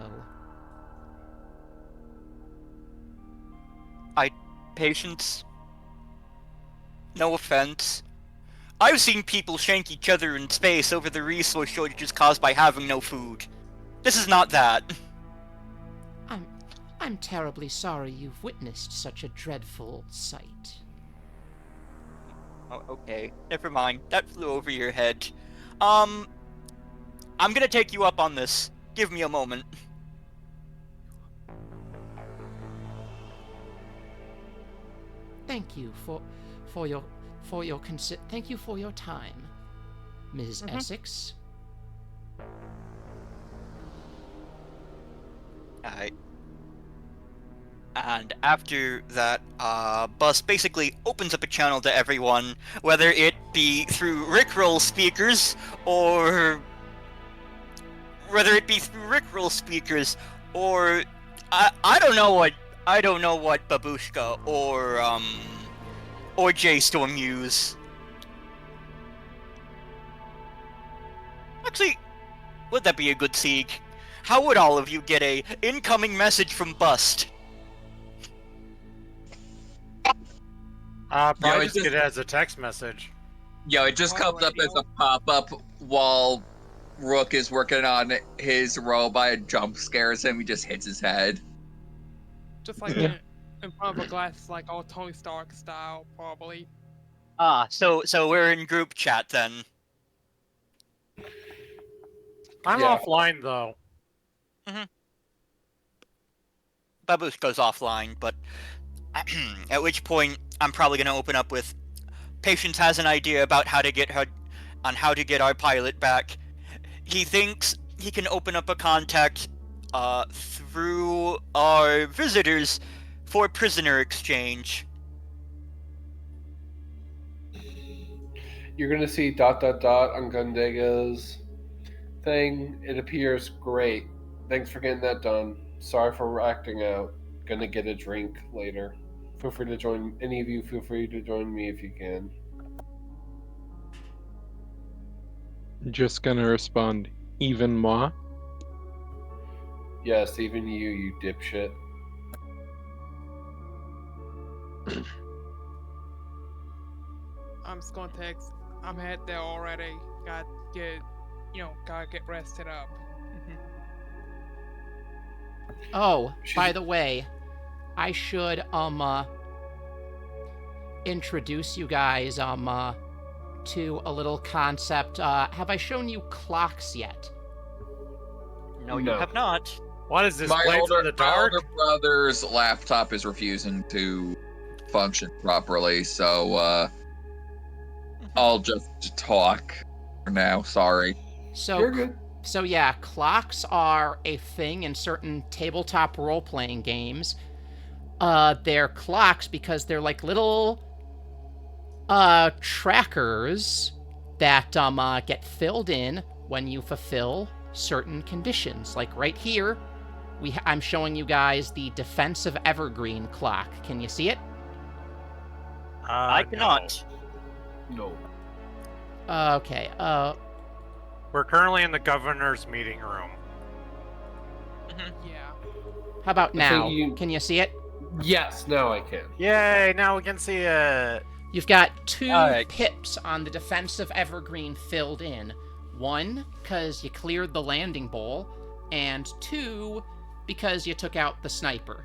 Patience? No offense. I've seen people shank each other in space over the resource shortages caused by having no food. This is not that. I'm terribly sorry you've witnessed such a dreadful sight. Oh, okay. Never mind. That flew over your head. I'm gonna take you up on this. Give me a moment. Thank you thank you for your time, Ms. Essex. Alright. And after that, Bus basically opens up a channel to everyone, whether it be through Rickroll speakers, or I don't know what Babushka or J-Storm use. Actually, would that be a good sieg? How would all of you get a incoming message from Bust? Probably it just get it as a text message. it just On the comes up as radio. a pop-up while Rook is working on his robot and jump scares him. He just hits his head. Just like Yeah. in front of a glass, like all Tony Stark style, probably. So we're in group chat then. I'm Yeah. offline though. Babushka's offline, but at which point I'm probably gonna open up with Patience has an idea about how to get our pilot back. He thinks he can open up a contact through our visitors for prisoner exchange. You're gonna see dot dot dot on Gundega's thing. It appears great. Thanks for getting that done. Sorry for acting out. Gonna get a drink later. Feel free to join. Any of you, feel free to join me if you can. Just gonna respond, even moi? Yes, even you dipshit. I'm just gonna text. I'm head there already. Gotta get rested up. Oh, by She's- the way, I should introduce you guys to a little concept. Have I shown you clocks yet? No, you No. have not. What is this My place older, in the my dark? older brother's laptop is refusing to function properly, so I'll just talk for now. Sorry. You're So, good. so yeah, clocks are a thing in certain tabletop role-playing games. They're clocks because they're like little trackers that get filled in when you fulfill certain conditions. Like right here, I'm showing you guys the defensive evergreen clock. Can you see it? I No. cannot. No. Okay. We're currently in the governor's meeting room. Yeah. How about I now? think you- Can you see it? Yes, now I can. Yay! Now we can see it. You've got two Alright. pips on the defensive evergreen filled in. One, because you cleared the landing bowl, and two, because you took out the sniper.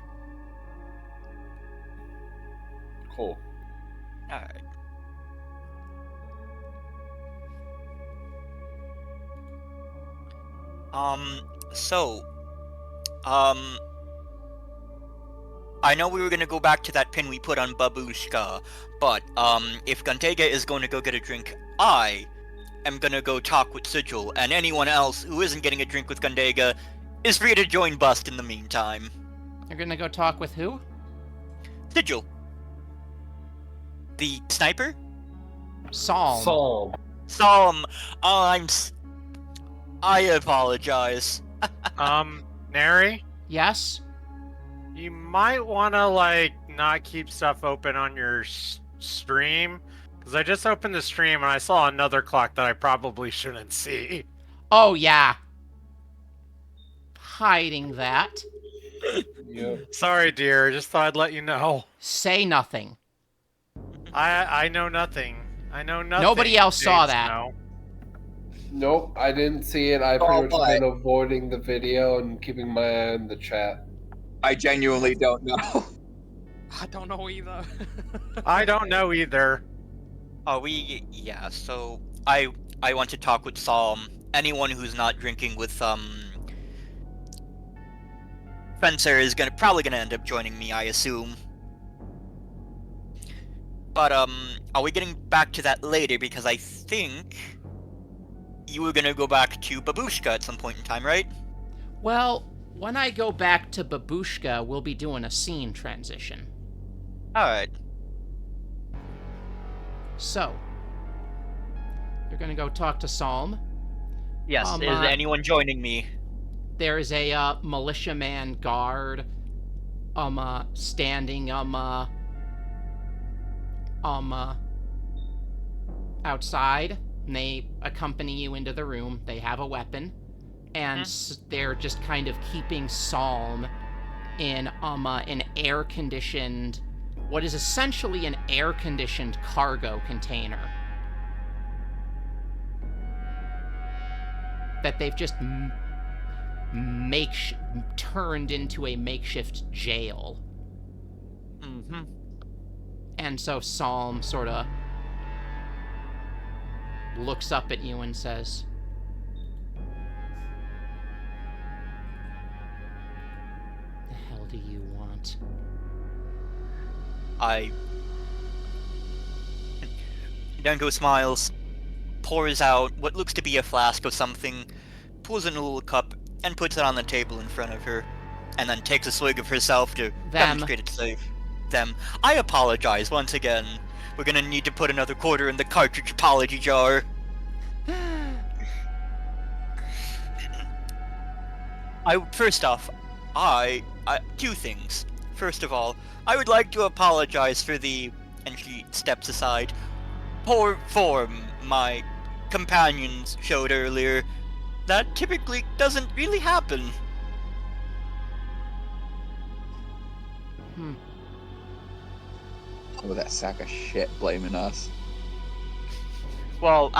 Cool. Alright. So, I know we were gonna go back to that pin we put on Babushka, but, if Gantega is going to go get a drink, I am gonna go talk with Sigil, and anyone else who isn't getting a drink with Gantega is free to join Bust in the meantime. You're gonna go talk with who? Sigil. The sniper? Psalm. Psalm. Solemn. I apologize. Neri, Yes? you might want to not keep stuff open on your stream, because I just opened the stream and I saw another clock that I probably shouldn't see. Oh, yeah. Hiding that. Yep. Sorry, dear. Just thought I'd let you know. Say nothing. I know nothing. I know nothing. Nobody else saw Jade that. Snow. Nope, I didn't see it. I pretty Oh, much but- been avoiding the video and keeping my eye on the chat. I genuinely don't know. I don't know either. I don't know either. Yeah, so I want to talk with Psalm. Anyone who's not drinking with Fencer is probably gonna end up joining me, I assume. But are we getting back to that later? Because I think you were gonna go back to Babushka at some point in time, right? Well, when I go back to Babushka, we'll be doing a scene transition. Alright. So, you're gonna go talk to Psalm. Yes, is uh, anyone joining me? There's a militiaman guard, standing, outside, and they accompany you into the room. They have a weapon, and they're just kind of keeping Psalm in an air-conditioned, what is essentially an air-conditioned cargo container that they've just turned into a makeshift jail. Mm-hmm. And so Psalm sort of looks up at you and says, "The hell do you want?" Dango smiles, pours out what looks to be a flask of something, pulls in a little cup, and puts it on the table in front of her, and then takes a swig of herself to demonstrate it's safe. Them. I apologize once again. We're gonna need to put another quarter in the cartridge apology jar. First off, two things. First of all, I would like to apologize for the, and she steps aside, poor form my companions showed earlier. That typically doesn't really happen. Oh, that sack of shit blaming us. Well,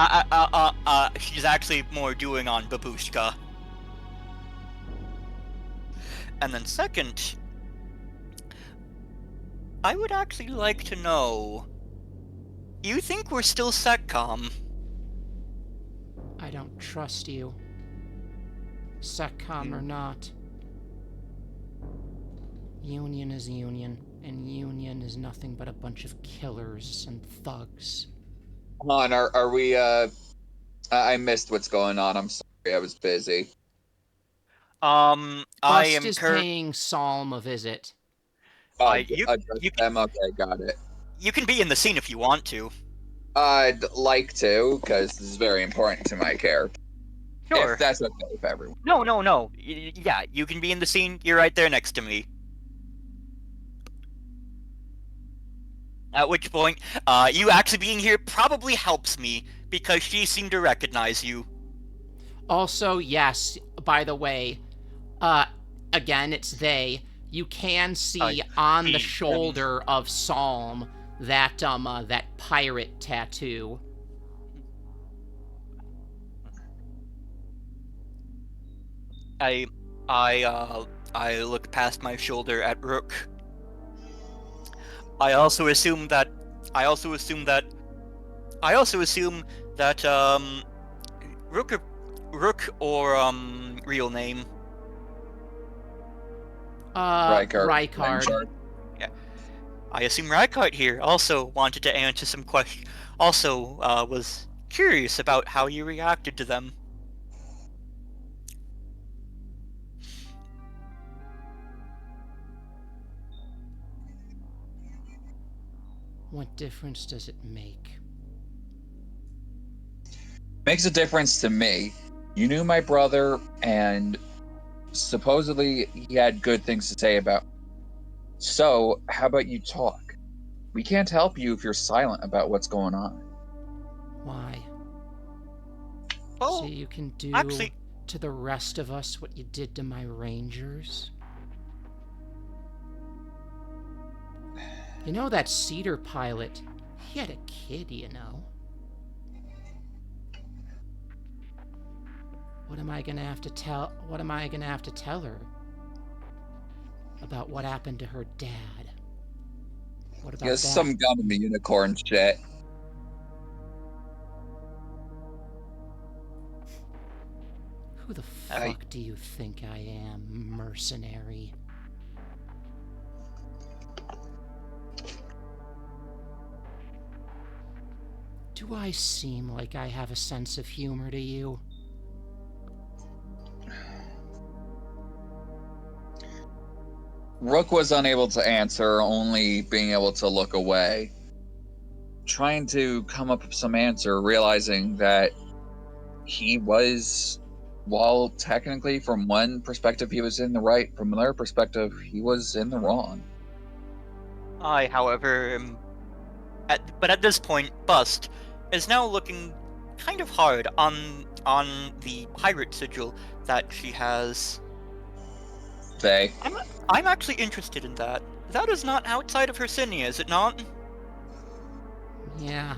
she's actually more doing on Babushka. And then second, I would actually like to know, you think we're still SecCom? I don't trust you. SecCom or not. Union is Union, and Union is nothing but a bunch of killers and thugs. Hold on, are we, I missed what's going on. I'm sorry, I was busy. I Bust am is paying Psalm a visit. Oh, you them? Okay, got it. You can be in the scene if you want to. I'd like to, because this is very important to my character. Sure. If that's okay with everyone. No. Yeah, you can be in the scene. You're right there next to me. At which point, you actually being here probably helps me, because she seemed to recognize you. Also, yes, by the way, again, it's they. You can see on the shoulder of Psalm that that pirate tattoo. I look past my shoulder at Rook. I also assume that Rook or real name. Rykard. Yeah. I assume Rykard here also wanted to answer some questions. Also, was curious about how you reacted to them. What difference does it make? Makes a difference to me. You knew my brother, and supposedly he had good things to say about. So, how about you talk? We can't help you if you're silent about what's going on. Why? Oh, so you can do to the rest of us what you did to my rangers? You know that Cedar pilot? He had a kid, you know. What am I gonna have to tell her? About what happened to her dad? What about that? Some gum in the unicorn shit. Who the fuck do you think I am, mercenary? Do I seem like I have a sense of humor to you? Rook was unable to answer, only being able to look away. Trying to come up with some answer, realizing that he was, while technically from one perspective he was in the right, from another perspective he was in the wrong. I, however, but at this point, Bust is now looking kind of hard on on the pirate sigil that she has. They. I'm actually interested in that. That is not outside of Hercynia, is it not? Yeah.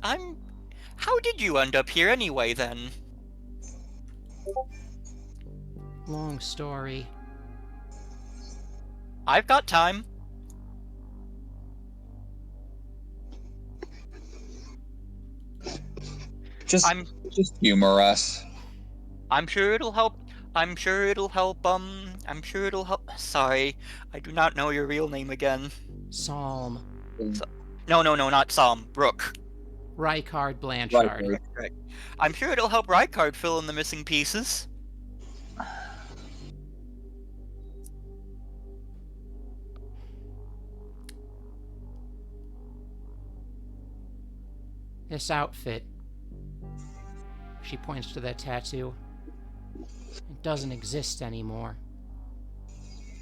How did you end up here anyway, then? Long story. I've got time. Just I'm humor us. I'm sure it'll help. I'm sure it'll help. I'm sure it'll help. Sorry, I do not know your real name again. Psalm. No, not Sam. Brooke. Rykard Right, Blanchard. Ruth. Right. I'm sure it'll help Rykard fill in the missing pieces. This outfit. She points to that tattoo. It doesn't exist anymore.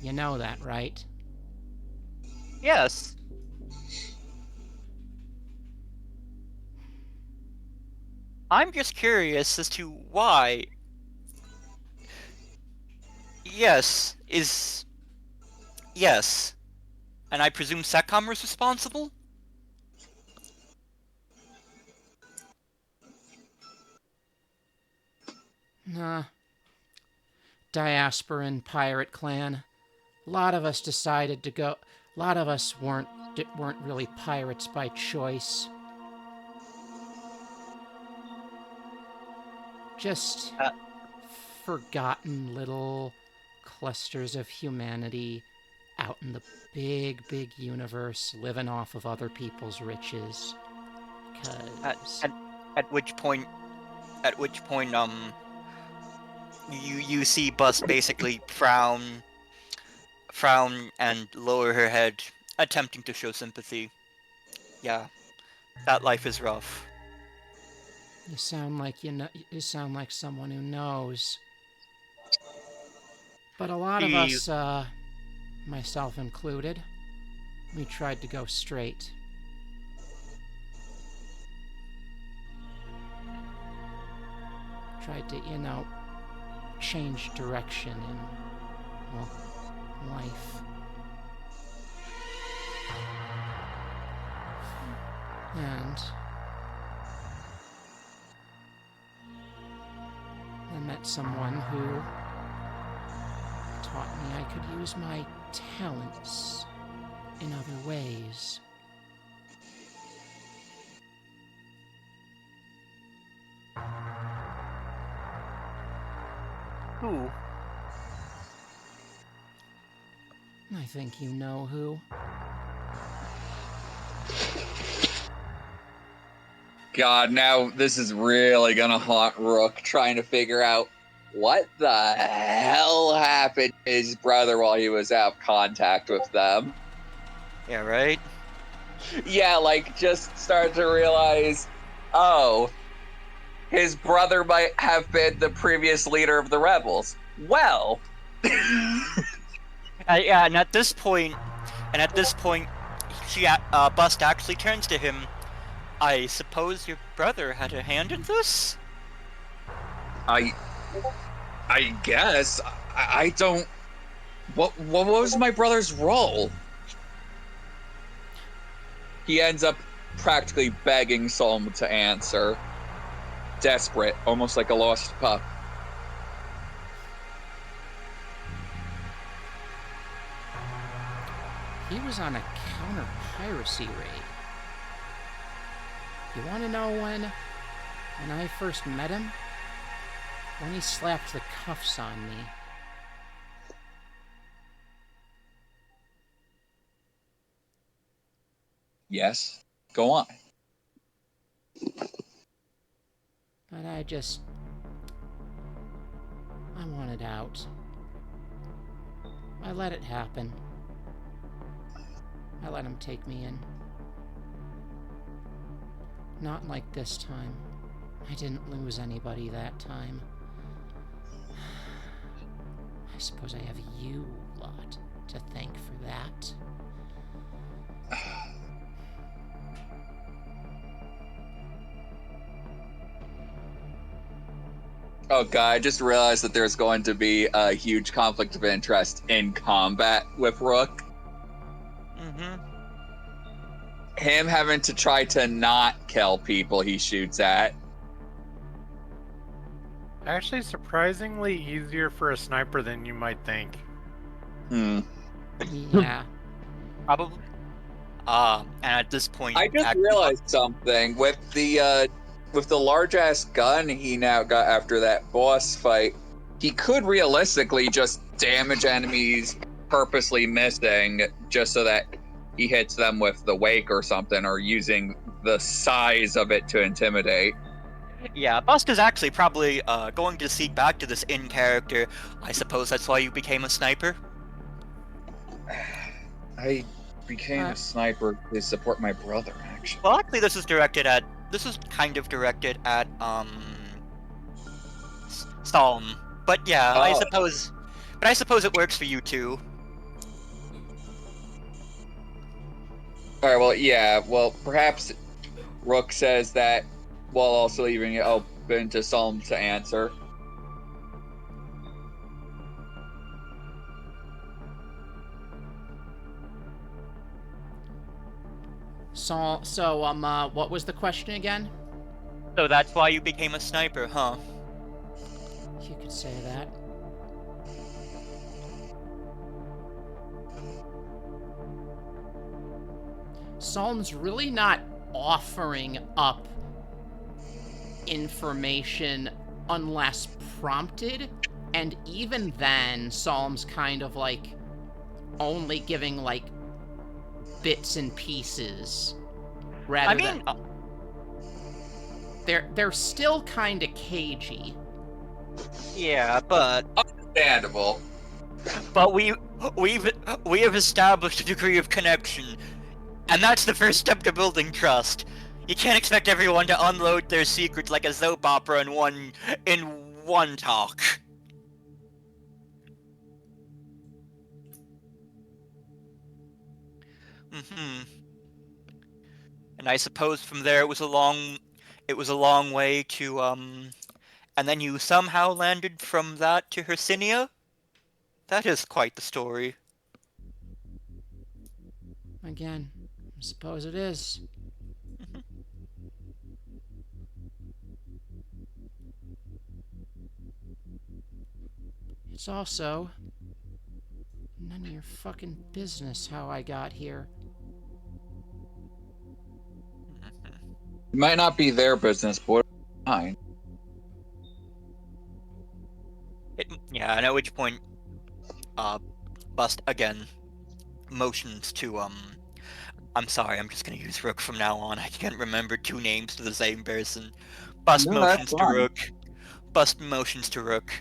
You know that, right? Yes. I'm just curious as to why. Yes, yes. And I presume Secom was responsible? Nah. Diasporan pirate clan. A lot of us decided to go. A lot of us weren't really pirates by choice. Just Uh, forgotten little clusters of humanity out in the big universe living off of other people's riches. Cause At which point, you see Bust basically frown and lower her head, attempting to show sympathy. Yeah, that life is rough. you sound like you sound like someone who knows. But a lot of He, us, myself included, we tried to go straight. Tried to, change direction in, well, life. And I met someone who taught me I could use my talents in other ways. who? I think you know who. God, now this is really gonna haunt Rook, trying to figure out what the hell happened to his brother while he was out of contact with them. Yeah, right? Yeah, like, just start to realize, oh, his brother might have been the previous leader of the rebels. Well, Yeah, and at this point, Bust actually turns to him. I suppose your brother had a hand in this? I guess I don't. What was my brother's role? He ends up practically begging Solm to answer, desperate, almost like a lost pup. He was on a counter-piracy raid. You want to know when I first met him? When he slapped the cuffs on me. Yes, go on. But I wanted out. I let it happen. I let him take me in. Not like this time. I didn't lose anybody that time. I suppose I have you lot to thank for that. Oh god, I just realized that there's going to be a huge conflict of interest in combat with Rook. Mm-hmm. Him having to try to not kill people he shoots at. Actually, surprisingly easier for a sniper than you might think. Yeah. Probably. And at this point, I just realized something with the large ass gun he now got after that boss fight. He could realistically just damage enemies purposely missing just so that he hits them with the wake or something, or using the size of it to intimidate. Yeah, Bust is actually probably going to seek back to this in character. I suppose that's why you became a sniper. I became a sniper to support my brother, actually. Well, actually, this is kind of directed at Psalm. But yeah, I Oh. suppose it works for you too. Alright, well, yeah, well, perhaps Rook says that while also leaving it open to Psalm to answer. So, what was the question again? So that's why you became a sniper, huh? You could say that. Psalm's really not offering up information unless prompted, and even then, Psalm's kind of like only giving like bits and pieces. Rather than they're still kind of cagey. Yeah, but Understandable. we have established a degree of connection, and that's the first step to building trust. You can't expect everyone to unload their secrets like a soap opera in one talk. Mm-hmm. And I suppose from there it was a long way to and then you somehow landed from that to Hercynia? That is quite the story. Again, I suppose it is. It's also none of your fucking business how I got here. It might not be their business, but mine. Yeah, and at which point, Bust again motions to, I'm sorry, I'm just gonna use Rook from now on. I can't remember two names to the same person. Bust No, that's motions to fine. Rook. Bust motions to Rook.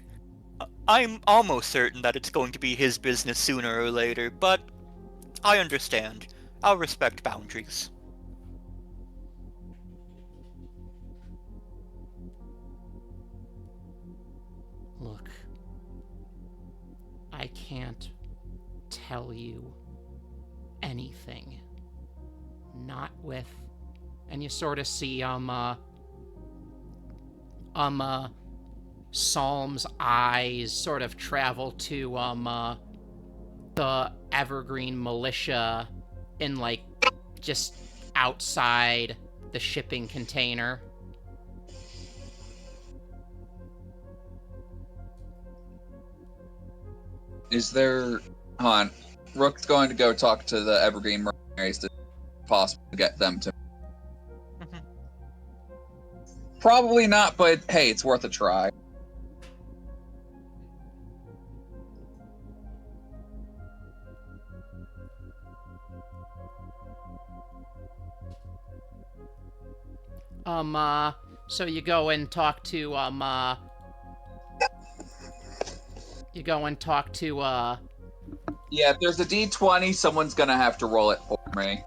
I'm almost certain that it's going to be his business sooner or later, but I understand. I'll respect boundaries. Look, I can't tell you anything. Not with. And you sort of see, Psalm's eyes sort of travel to, the Evergreen militia in, like, just outside the shipping container. Is there... Hold on. Rook's going to go talk to the Evergreen mercenaries to possibly get them to... Probably not, but hey, it's worth a try. So you go and talk to, you go and talk to, Yeah, if there's a D20, someone's gonna have to roll it for me.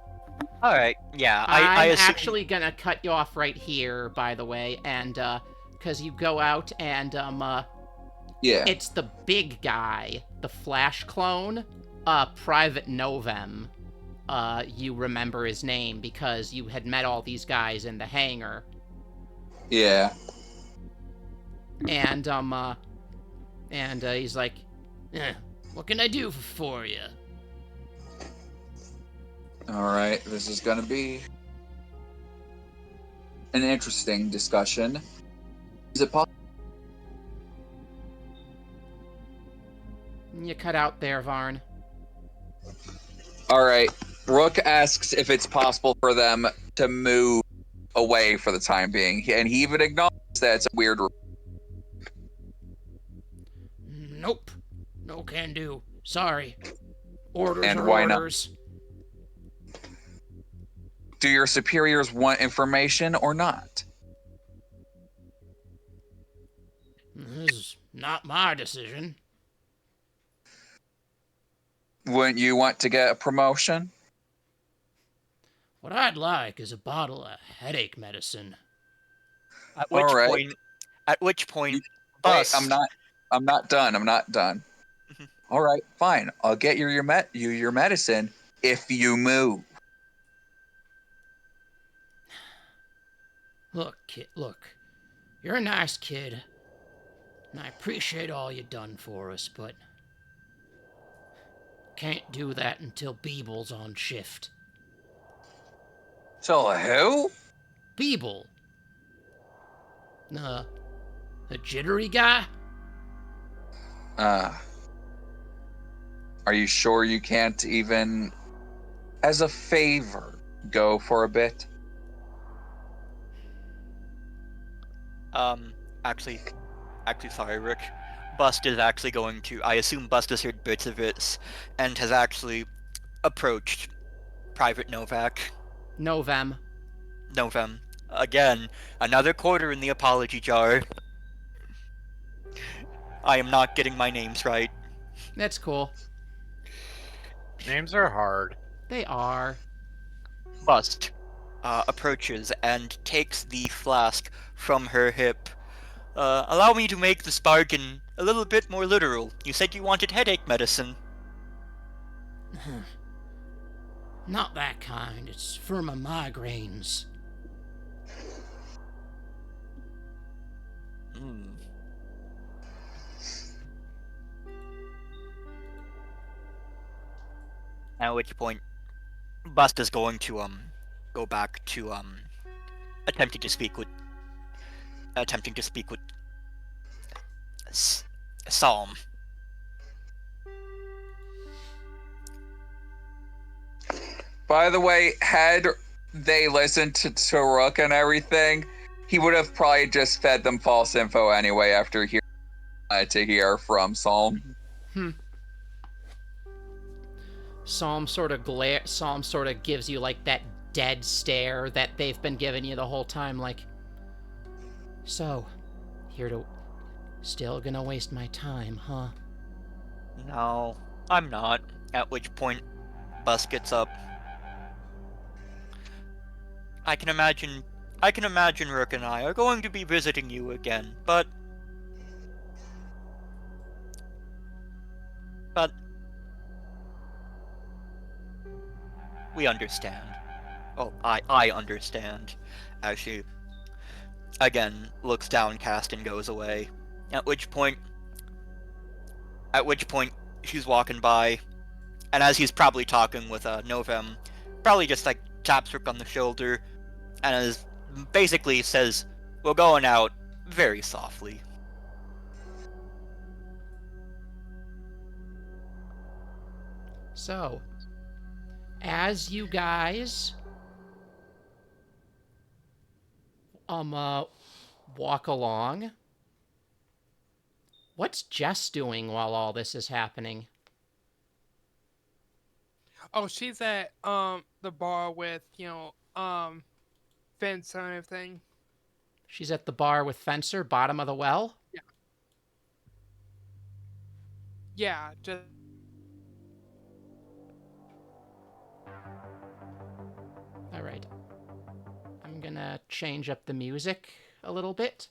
Alright, yeah, I'm assume... actually gonna cut you off right here, by the way, and, because you go out and, Yeah. it's the big guy, the Flash clone, Private Novem. You remember his name because you had met all these guys in the hangar. Yeah. and he's like, what can I do for you? All right, this is going to be an interesting discussion. Is it possible? You cut out there, Varn. All right. Rook asks if it's possible for them to move away for the time being, and he even acknowledges that it's a weird. Nope. No can do. Sorry. Orders And are why not? orders. Do your superiors want information or not? This is not my decision. Wouldn't you want to get a promotion? What I'd like is a bottle of headache medicine. At All which right. point, at which point, Wait, Bust. I'm not done. I'm not done. All right, fine. I'll get you your medicine if you move. Look, kid, look. You're a nice kid, and I appreciate all you done for us, but can't do that until Beeble's on shift. So who? Beeble. The jittery guy? Are you sure you can't even, as a favor, go for a bit? Actually, sorry, Rick. Bust is actually going to. I assume Bust has heard bits of it, and has actually approached Private Novak. Novem. Novem. Again, another quarter in the apology jar. I am not getting my names right. That's cool. Names are hard. They are. Bust approaches and takes the flask from her hip. Allow me to make this bargain a little bit more literal. You said you wanted headache medicine. Not that kind. It's for my migraines. At which point, Bust is going to go back to attempting to speak with Psalm. By the way, had they listened to Rook and everything, he would have probably just fed them false info anyway after to hear from Psalm. Psalm sort of gives you like that dead stare that they've been giving you the whole time, like, so, still gonna waste my time, huh? No, I'm not. At which point, Bust gets up. I can imagine Rook and I are going to be visiting you again, but we understand. Oh, I understand. As she again looks downcast and goes away. At which point she's walking by, and as he's probably talking with Novem, probably just like taps Rook on the shoulder, and basically says, "We're going out," very softly. So, as you guys walk along, what's Jess doing while all this is happening? Oh, she's at the bar with Vince and everything. She's at the bar with Fencer, bottom of the well? Yeah. Yeah, just Alright. I'm gonna change up the music a little bit.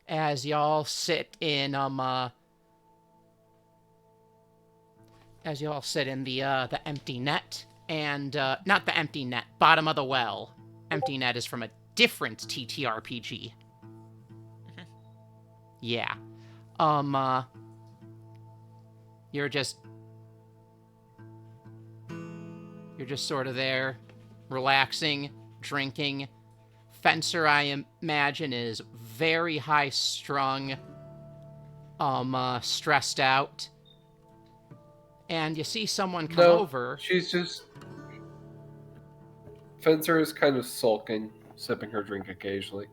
As y'all sit in the empty net And not the empty net, bottom of the well. Empty net is from a different TTRPG. Yeah. You're just sort of there, relaxing, drinking. Fencer, I imagine, is very high strung, stressed out. And you see someone come No, over. she's just. Fencer is kind of sulking, sipping her drink occasionally.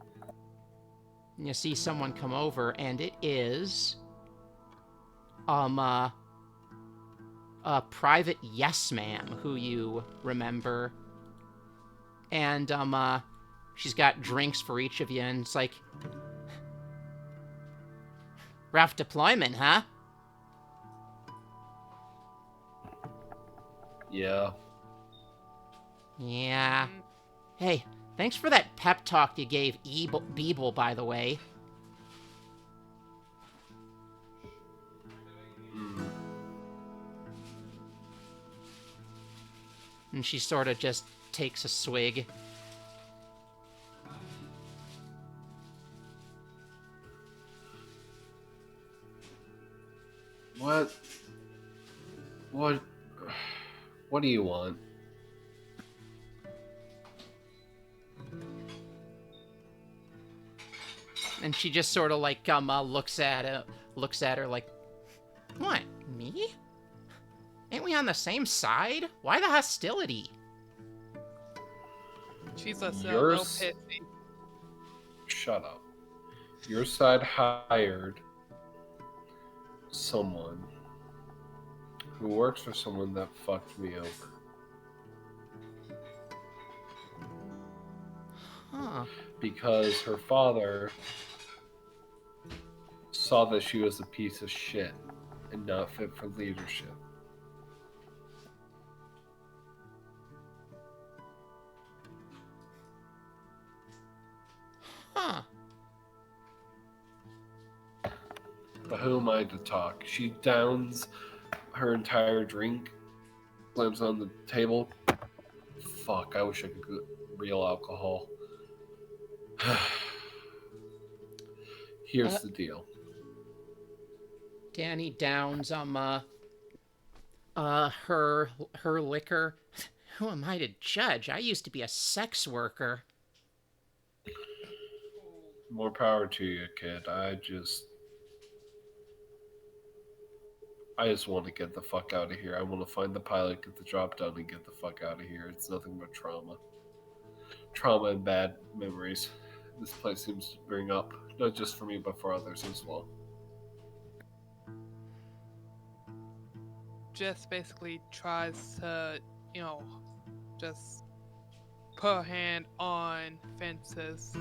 And you see someone come over, and it is a private yes ma'am who you remember. And she's got drinks for each of you, and it's like, rough deployment, huh? Yeah. Yeah. Hey, thanks for that pep talk you gave Beeble, by the way. Mm. And she sort of just takes a swig. What? What do you want? And she just sort of like looks at her like, what, me? Ain't we on the same side? Why the hostility? She's a little Yours- pissy. Shut up. Your side hired someone who works for someone that fucked me over. Huh. Because her father saw that she was a piece of shit and not fit for leadership. Huh. But who am I to talk? She downs her entire drink, slams on the table. Fuck, I wish I could get real alcohol. Here's the deal. Danny downs her liquor. Who am I to judge? I used to be a sex worker. More power to you, kid. I just want to get the fuck out of here. I want to find the pilot, get the job done, and get the fuck out of here. It's nothing but trauma. Trauma and bad memories. This place seems to bring up, not just for me, but for others as well. Just basically tries to, just put a hand on Fence's.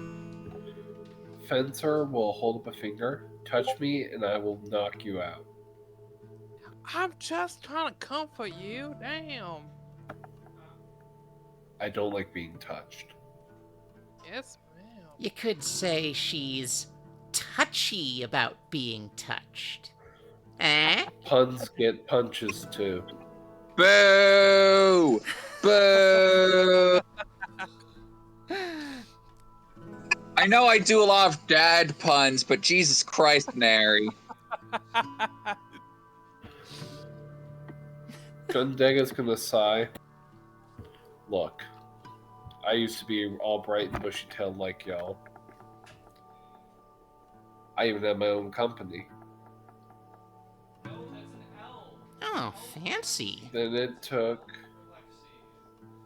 Fencer will hold up a finger, touch me, and I will knock you out. I'm just trying to comfort you. Damn. I don't like being touched. Yes, ma'am. You could say she's touchy about being touched. Eh? Puns get punches too. Boo! Boo! I know I do a lot of dad puns, but Jesus Christ, Nary. Gundega's gonna sigh. Look, I used to be all bright and bushy-tailed like y'all. I even had my own company. Oh, fancy. Then it took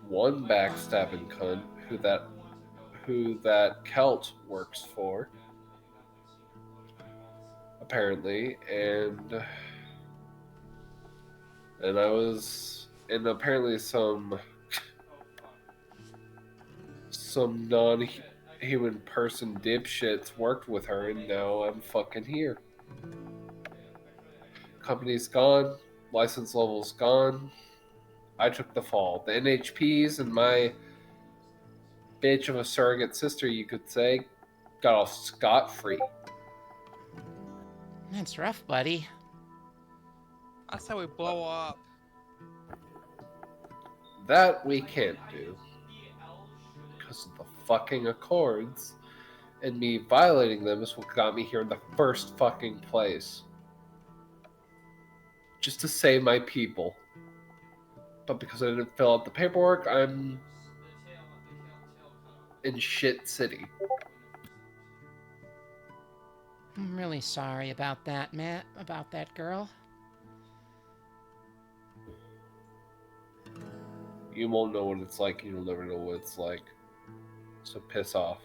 one backstabbing cunt who that Celt works for, apparently, and apparently some non-human person dipshits worked with her, and now I'm fucking here. Company's gone, license level's gone. I took the fall. The NHPs and my bitch of a surrogate sister, you could say, got off scot-free. That's rough, buddy. I say we blow up. That we can't do. Because of the fucking Accords. And me violating them is what got me here in the first fucking place. Just to save my people. But because I didn't fill out the paperwork, I'm in shit city. I'm really sorry about that, Matt. About that girl. You won't know what it's like, and you'll never know what it's like. So piss off.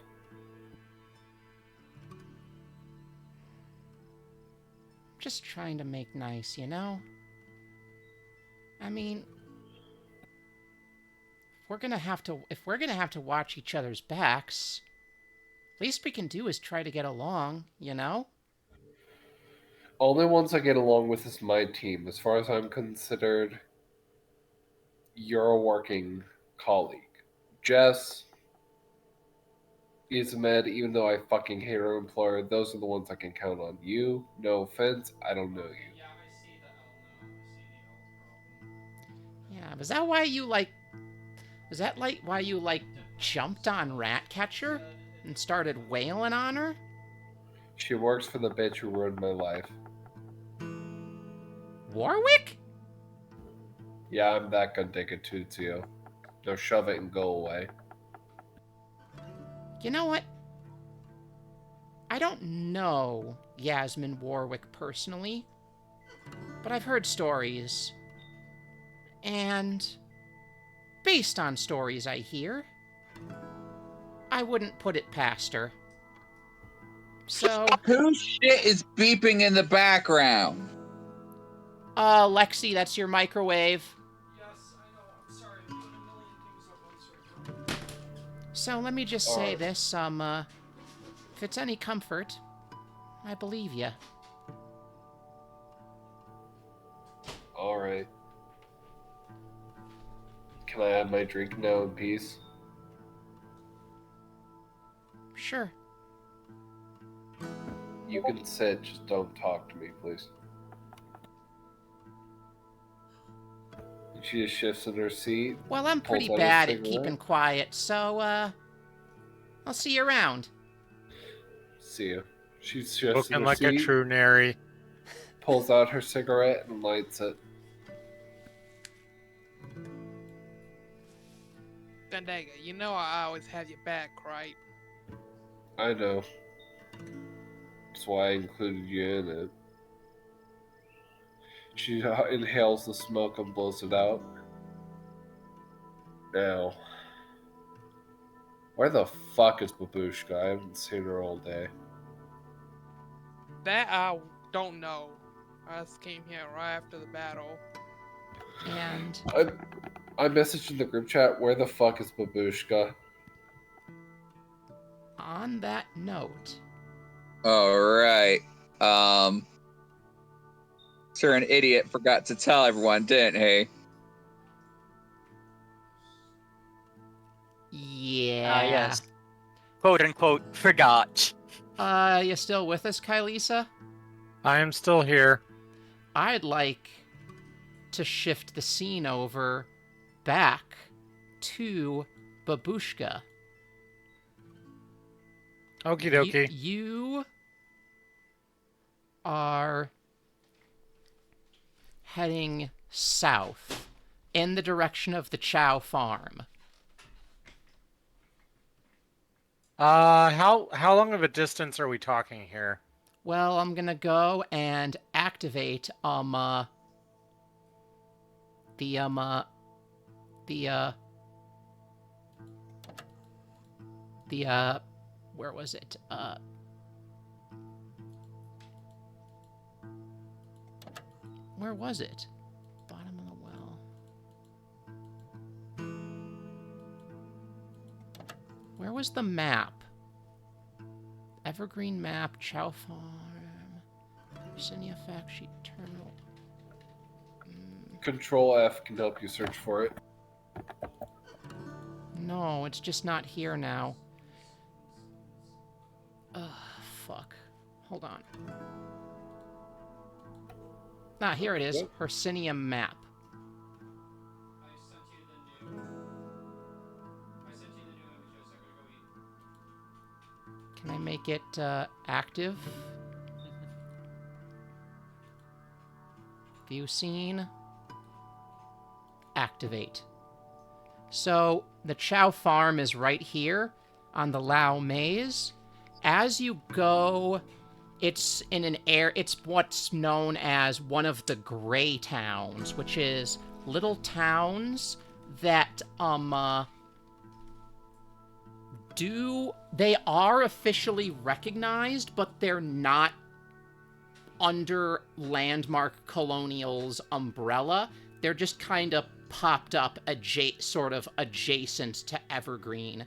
Just trying to make nice, you know? I mean, if we're gonna have to watch each other's backs, least we can do is try to get along, you know? Only ones I get along with is my team. As far as I'm considered, you're a working colleague. Jess, Ismed, even though I fucking hate her employer, those are the ones I can count on. You, no offense, I don't know you. Yeah, was that why you like was that like why you like jumped on Ratcatcher and started wailing on her? She works for the bitch who ruined my life. Warwick? Yeah, I'm that Gundegatutio. Now shove it and go away. You know what? I don't know Yasmin Warwick personally, but I've heard stories. And based on stories I hear, I wouldn't put it past her. So, Whose shit is beeping in the background? Lexi, that's your microwave. Yes, I know. I'm sorry. I'm doing a million things at once right now. So let me just say this, if it's any comfort, I believe you. Alright. Can I have my drink now in peace? Sure. You can sit, just don't talk to me, please. She just shifts in her seat. Well, I'm pretty Pulls out a bad at cigarette. keeping quiet, so, I'll see you around. See ya. She shifts in Looking her like a seat, true nary. pulls out her cigarette and lights it. Gundega, you know I always have your back, right? I know. That's why I included you in it. She inhales the smoke and blows it out. Now, where the fuck is Babushka? I haven't seen her all day. That I don't know. I just came here right after the battle. And I messaged in the group chat, where the fuck is Babushka? on that note, Alright. Sir, an idiot forgot to tell everyone, didn't he? yeah. Yes. Quote unquote, forgot. You still with us, Kylisa? I am still here. I'd like to shift the scene over back to Babushka. Okie dokie. You are heading south in the direction of the Chow farm. How long of a distance are we talking here? Well, I'm gonna go and activate where was it? Where was it? Bottom of the well. Where was the map? Evergreen map, Chow Farm, Yersinia fact sheet, terminal. Control F can help you search for it. No, it's just not here now. Ugh, fuck. Hold on. Ah, here it is. Hercynium map. make it active. View scene. Activate. So the Chow Farm is right here on the Lao Maze. As you go, it's in an air. It's what's known as one of the gray towns, which is little towns that they are officially recognized, but they're not under Landmark Colonial's umbrella. They're just kind of popped up sort of adjacent to Evergreen.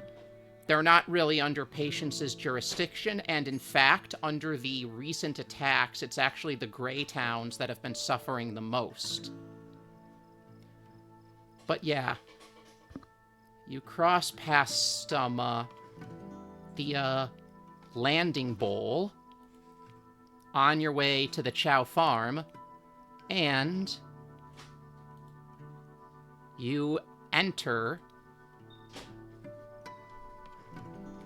They're not really under Patience's jurisdiction, and in fact, under the recent attacks, it's actually the Grey Towns that have been suffering the most. But yeah, you cross past the landing bowl on your way to the Chow Farm, and you enter.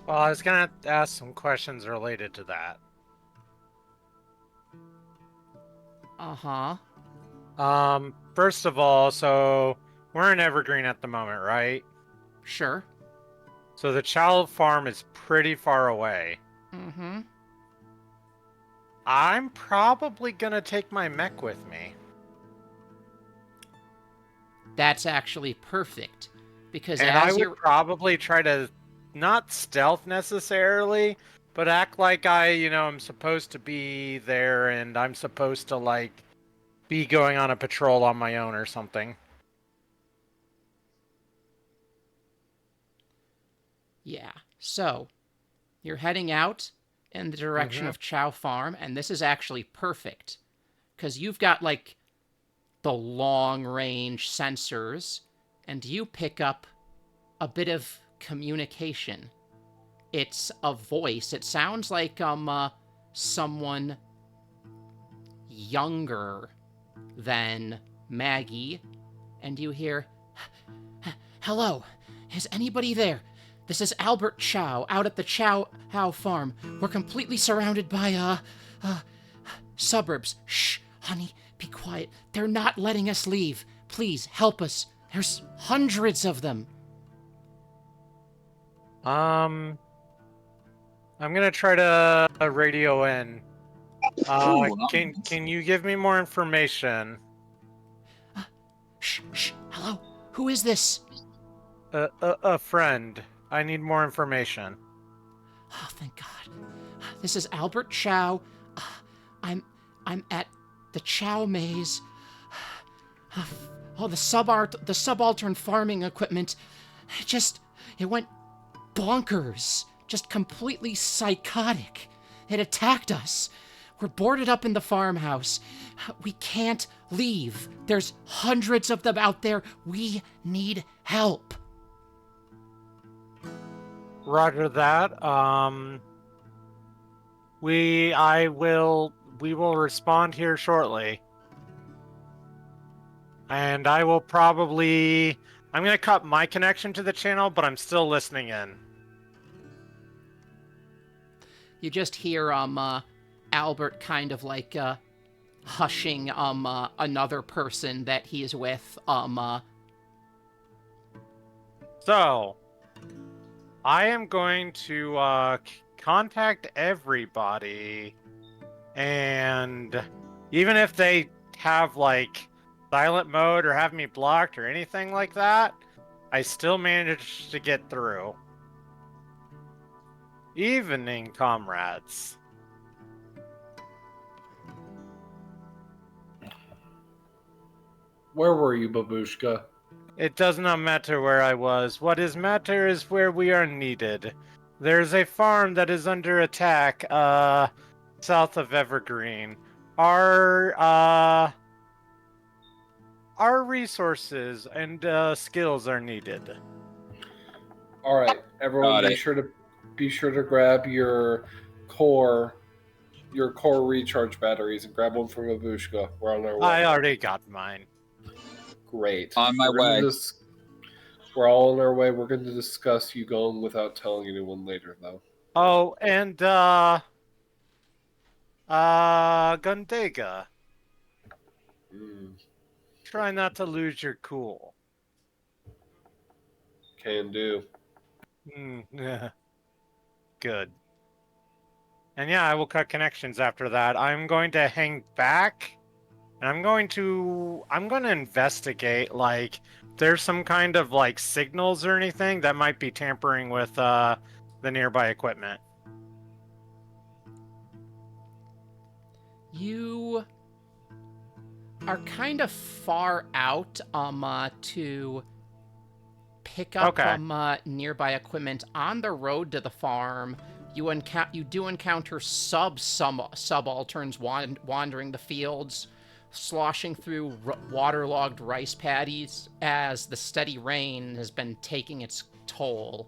Well, I was gonna ask some questions related to that. Uh-huh. First of all, so we're in Evergreen at the moment, right? Sure. So the Chow Farm is pretty far away. Mm-hmm. I'm probably gonna take my mech with me. That's actually perfect, because And I would probably try to not stealth necessarily, but act like I'm supposed to be there and I'm supposed to, like, be going on a patrol on my own or something. Yeah. So, you're heading out in the direction of Chow Farm, and this is actually perfect, because you've got, like, the long-range sensors, and you pick up a bit of communication. It's a voice. It sounds like someone younger than Maggie, and you hear, "Hello, is anybody there? This is Albert Chow out at the Chow Farm. We're completely surrounded by suburbs. Shh, honey, be quiet. They're not letting us leave. Please help us. There's hundreds of them." I'm gonna try to radio in. Can you give me more information? Shh. Hello, who is this? A friend. I need more information. Oh, thank God. This is Albert Chow. I'm at the Chow Maze. Oh, the subaltern farming equipment. It went bonkers. Just completely psychotic. It attacked us. We're boarded up in the farmhouse. We can't leave. There's hundreds of them out there. We need help. Roger that. We will respond here shortly. And I'm gonna cut my connection to the channel, but I'm still listening in. You just hear Albert kind of like hushing another person that he's with. So I am going to contact everybody, and even if they have, like, silent mode or have me blocked or anything like that, I still managed to get through. Evening, comrades. Where were you, Babushka? It does not matter where I was. What is matter is where we are needed. There's a farm that is under attack, south of Evergreen. Our resources and skills are needed. All right, everyone, be sure to grab your core recharge batteries and grab one from Babushka. We're on our way. I already got mine. Great. On my way. We're all on our way. We're going to discuss you going without telling anyone later, though. Oh, and Gundega, Mm, try not to lose your cool. can do. Yeah, good. And yeah, I will cut connections after that. I'm going to hang back, and I'm going to investigate, like, if there's some kind of, like, signals or anything that might be tampering with, the nearby equipment. You are kind of far out to pick up Okay. nearby equipment on the road to the farm. You do encounter subalterns wandering the fields, sloshing through waterlogged rice paddies as the steady rain has been taking its toll.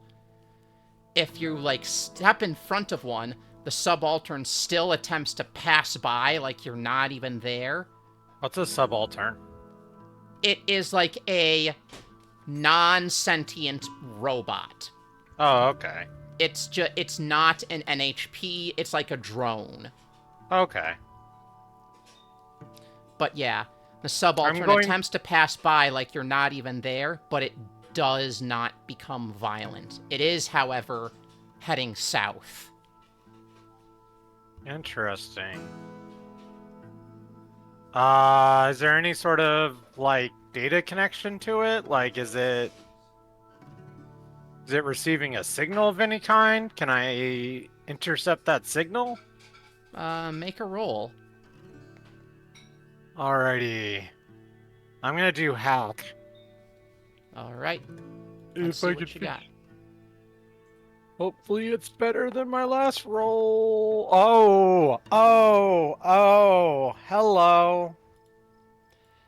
If you like step in front of one, the subaltern still attempts to pass by like you're not even there. What's a subaltern? It is like a non-sentient robot. Oh, okay. It's not an NHP, it's like a drone. Okay. But yeah, the subaltern attempts to pass by like you're not even there, but it does not become violent. It is, however, heading south. Interesting. Is there any sort of, like, data connection to it? Like, is it receiving a signal of any kind? Can I intercept that signal? Make a roll. Alrighty. I'm gonna do hack. Alright. Let's see what you got. Hopefully it's better than my last roll. Hello.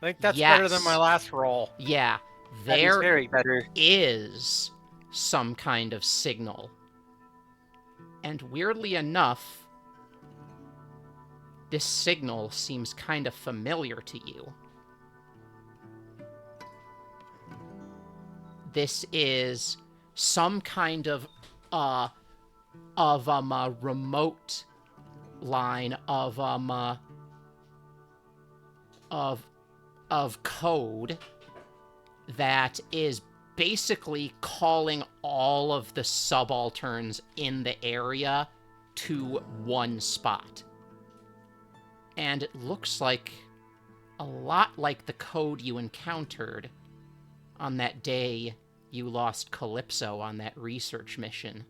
I think that's better than my Yes. last roll. Yeah, That is there very better. is some kind of signal. And weirdly enough, this signal seems kind of familiar to you. This is some kind of remote line of code that is basically calling all of the subalterns in the area to one spot. And it looks like a lot like the code you encountered on that day you lost Calypso on that research mission.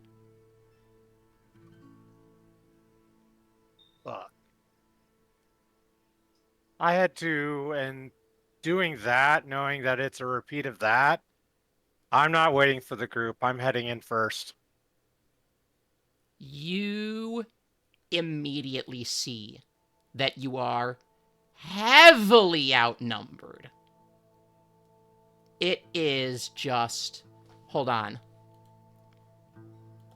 Fuck. I had to, and doing that, knowing that it's a repeat of that, I'm not waiting for the group. I'm heading in first. You immediately see that you are heavily outnumbered. It is just... Hold on.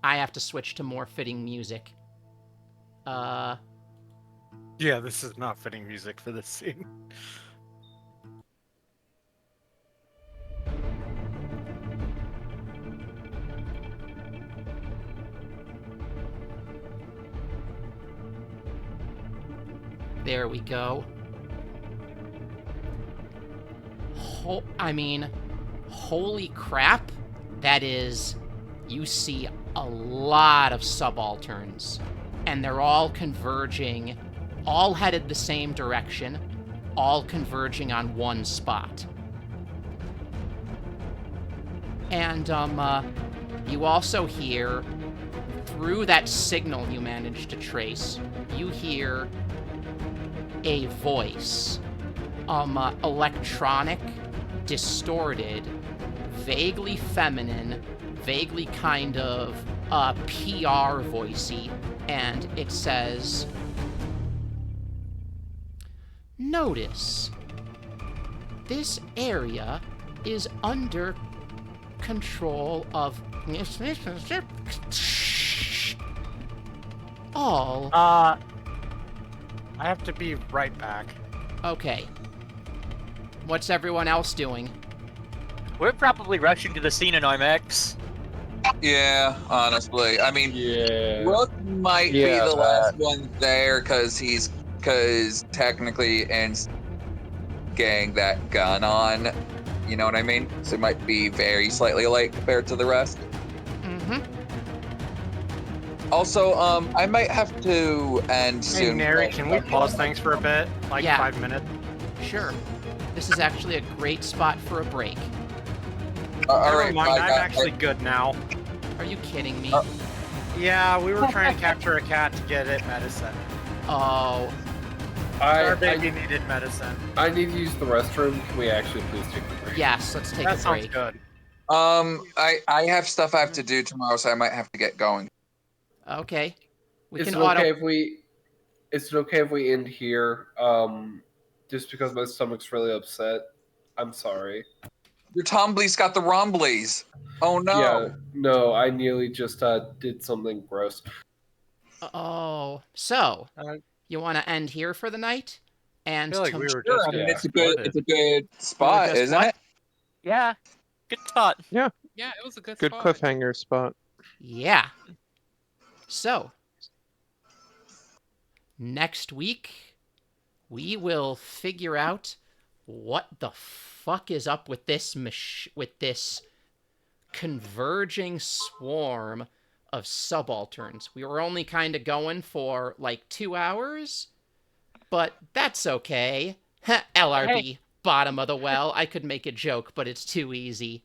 I have to switch to more fitting music. Yeah, this is not fitting music for this scene. There we go. Holy crap. That is, you see a lot of subalterns. And they're all converging, all headed the same direction, all converging on one spot. And, you also hear, through that signal you managed to trace, you hear a voice. Electronic, distorted, vaguely feminine, vaguely kind of, PR voicey, and it says, "Notice, this area is under control of all..." I have to be right back. Okay. What's everyone else doing? We're probably rushing to the scene in our mechs. Yeah, honestly. I mean, Yeah. Rook might be Yeah, the last that. one there because technically in getting that gun on, you know what I mean? So it might be very slightly late compared to the rest. Mm-hmm. Also, I might have to end Hey, soon. Neri, can we pause things for a bit? Like Yeah. 5 minutes? Sure. This is actually a great spot for a break. All Never right, mind, bye, I'm guys. actually good now. Are you kidding me? Yeah, we were trying to capture a cat to get it medicine. Oh, Our I baby needed medicine. I need to use the restroom. Can we actually please take a break? yes, let's take That a sounds break. good. I have stuff I have to do tomorrow, so I might have to get going. Okay. We Is can it auto. okay if we? Is it okay if we end here? Just because my stomach's really upset. I'm sorry. Your Tomblies got the Romblies. Oh no. Yeah, no, I nearly just did something gross. Oh, so I you want to end here for the night? And feel like we were Sure, just I mean getting Yeah. it's started. a good you were spot, just isn't what? it? Yeah, good spot. Yeah, it was a good Good spot. cliffhanger spot. Yeah. So next week we will figure out what the fuck is up with this converging swarm of subalterns. We were only kind of going for like 2 hours, but that's okay. LRB, bottom of the well. I could make a joke, but it's too easy.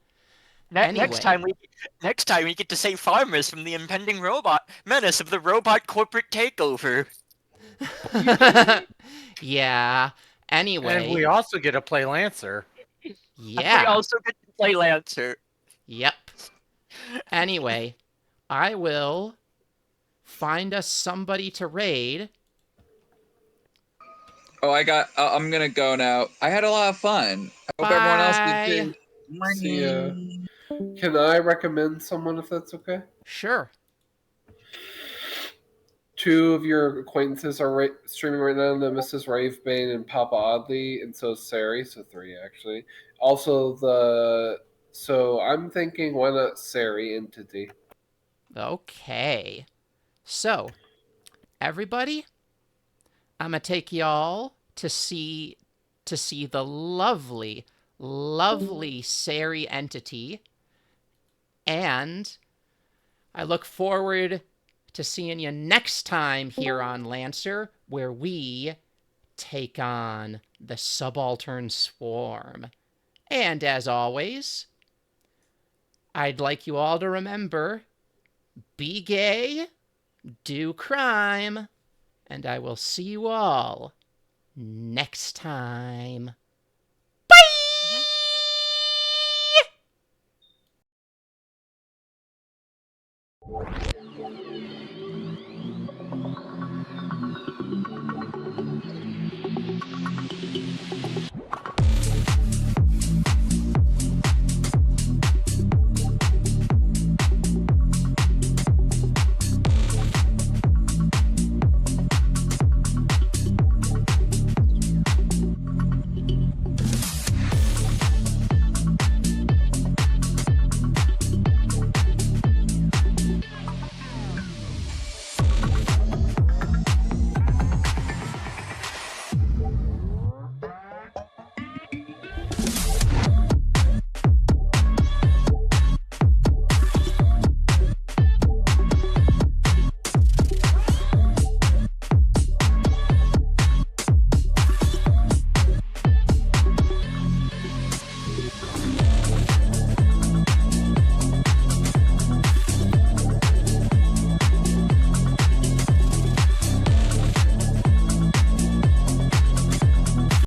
Next Anyway. time we get to save farmers from the impending robot menace of the robot corporate takeover. Yeah. And we Anyway. also get to play Lancer. We Yeah. also get to play Lancer. Yep. Anyway, I will find us somebody to raid. Oh, I'm gonna go now. I had a lot of fun. I hope everyone else did Bye. too. See ya. Can I recommend someone if that's okay? Sure. Two of your acquaintances are streaming right now: Nemesis Ravebane and Papa Oddly, and so is Sari, so 3 actually. Also, so I'm thinking, why not Sari Entity? Okay. So, everybody, I'm gonna take y'all to see the lovely, lovely Sari entity, and I look forward to seeing you next time here on Lancer, where we take on the subaltern swarm. And as always, I'd like you all to remember, be gay, do crime, and I will see you all next time. Bye!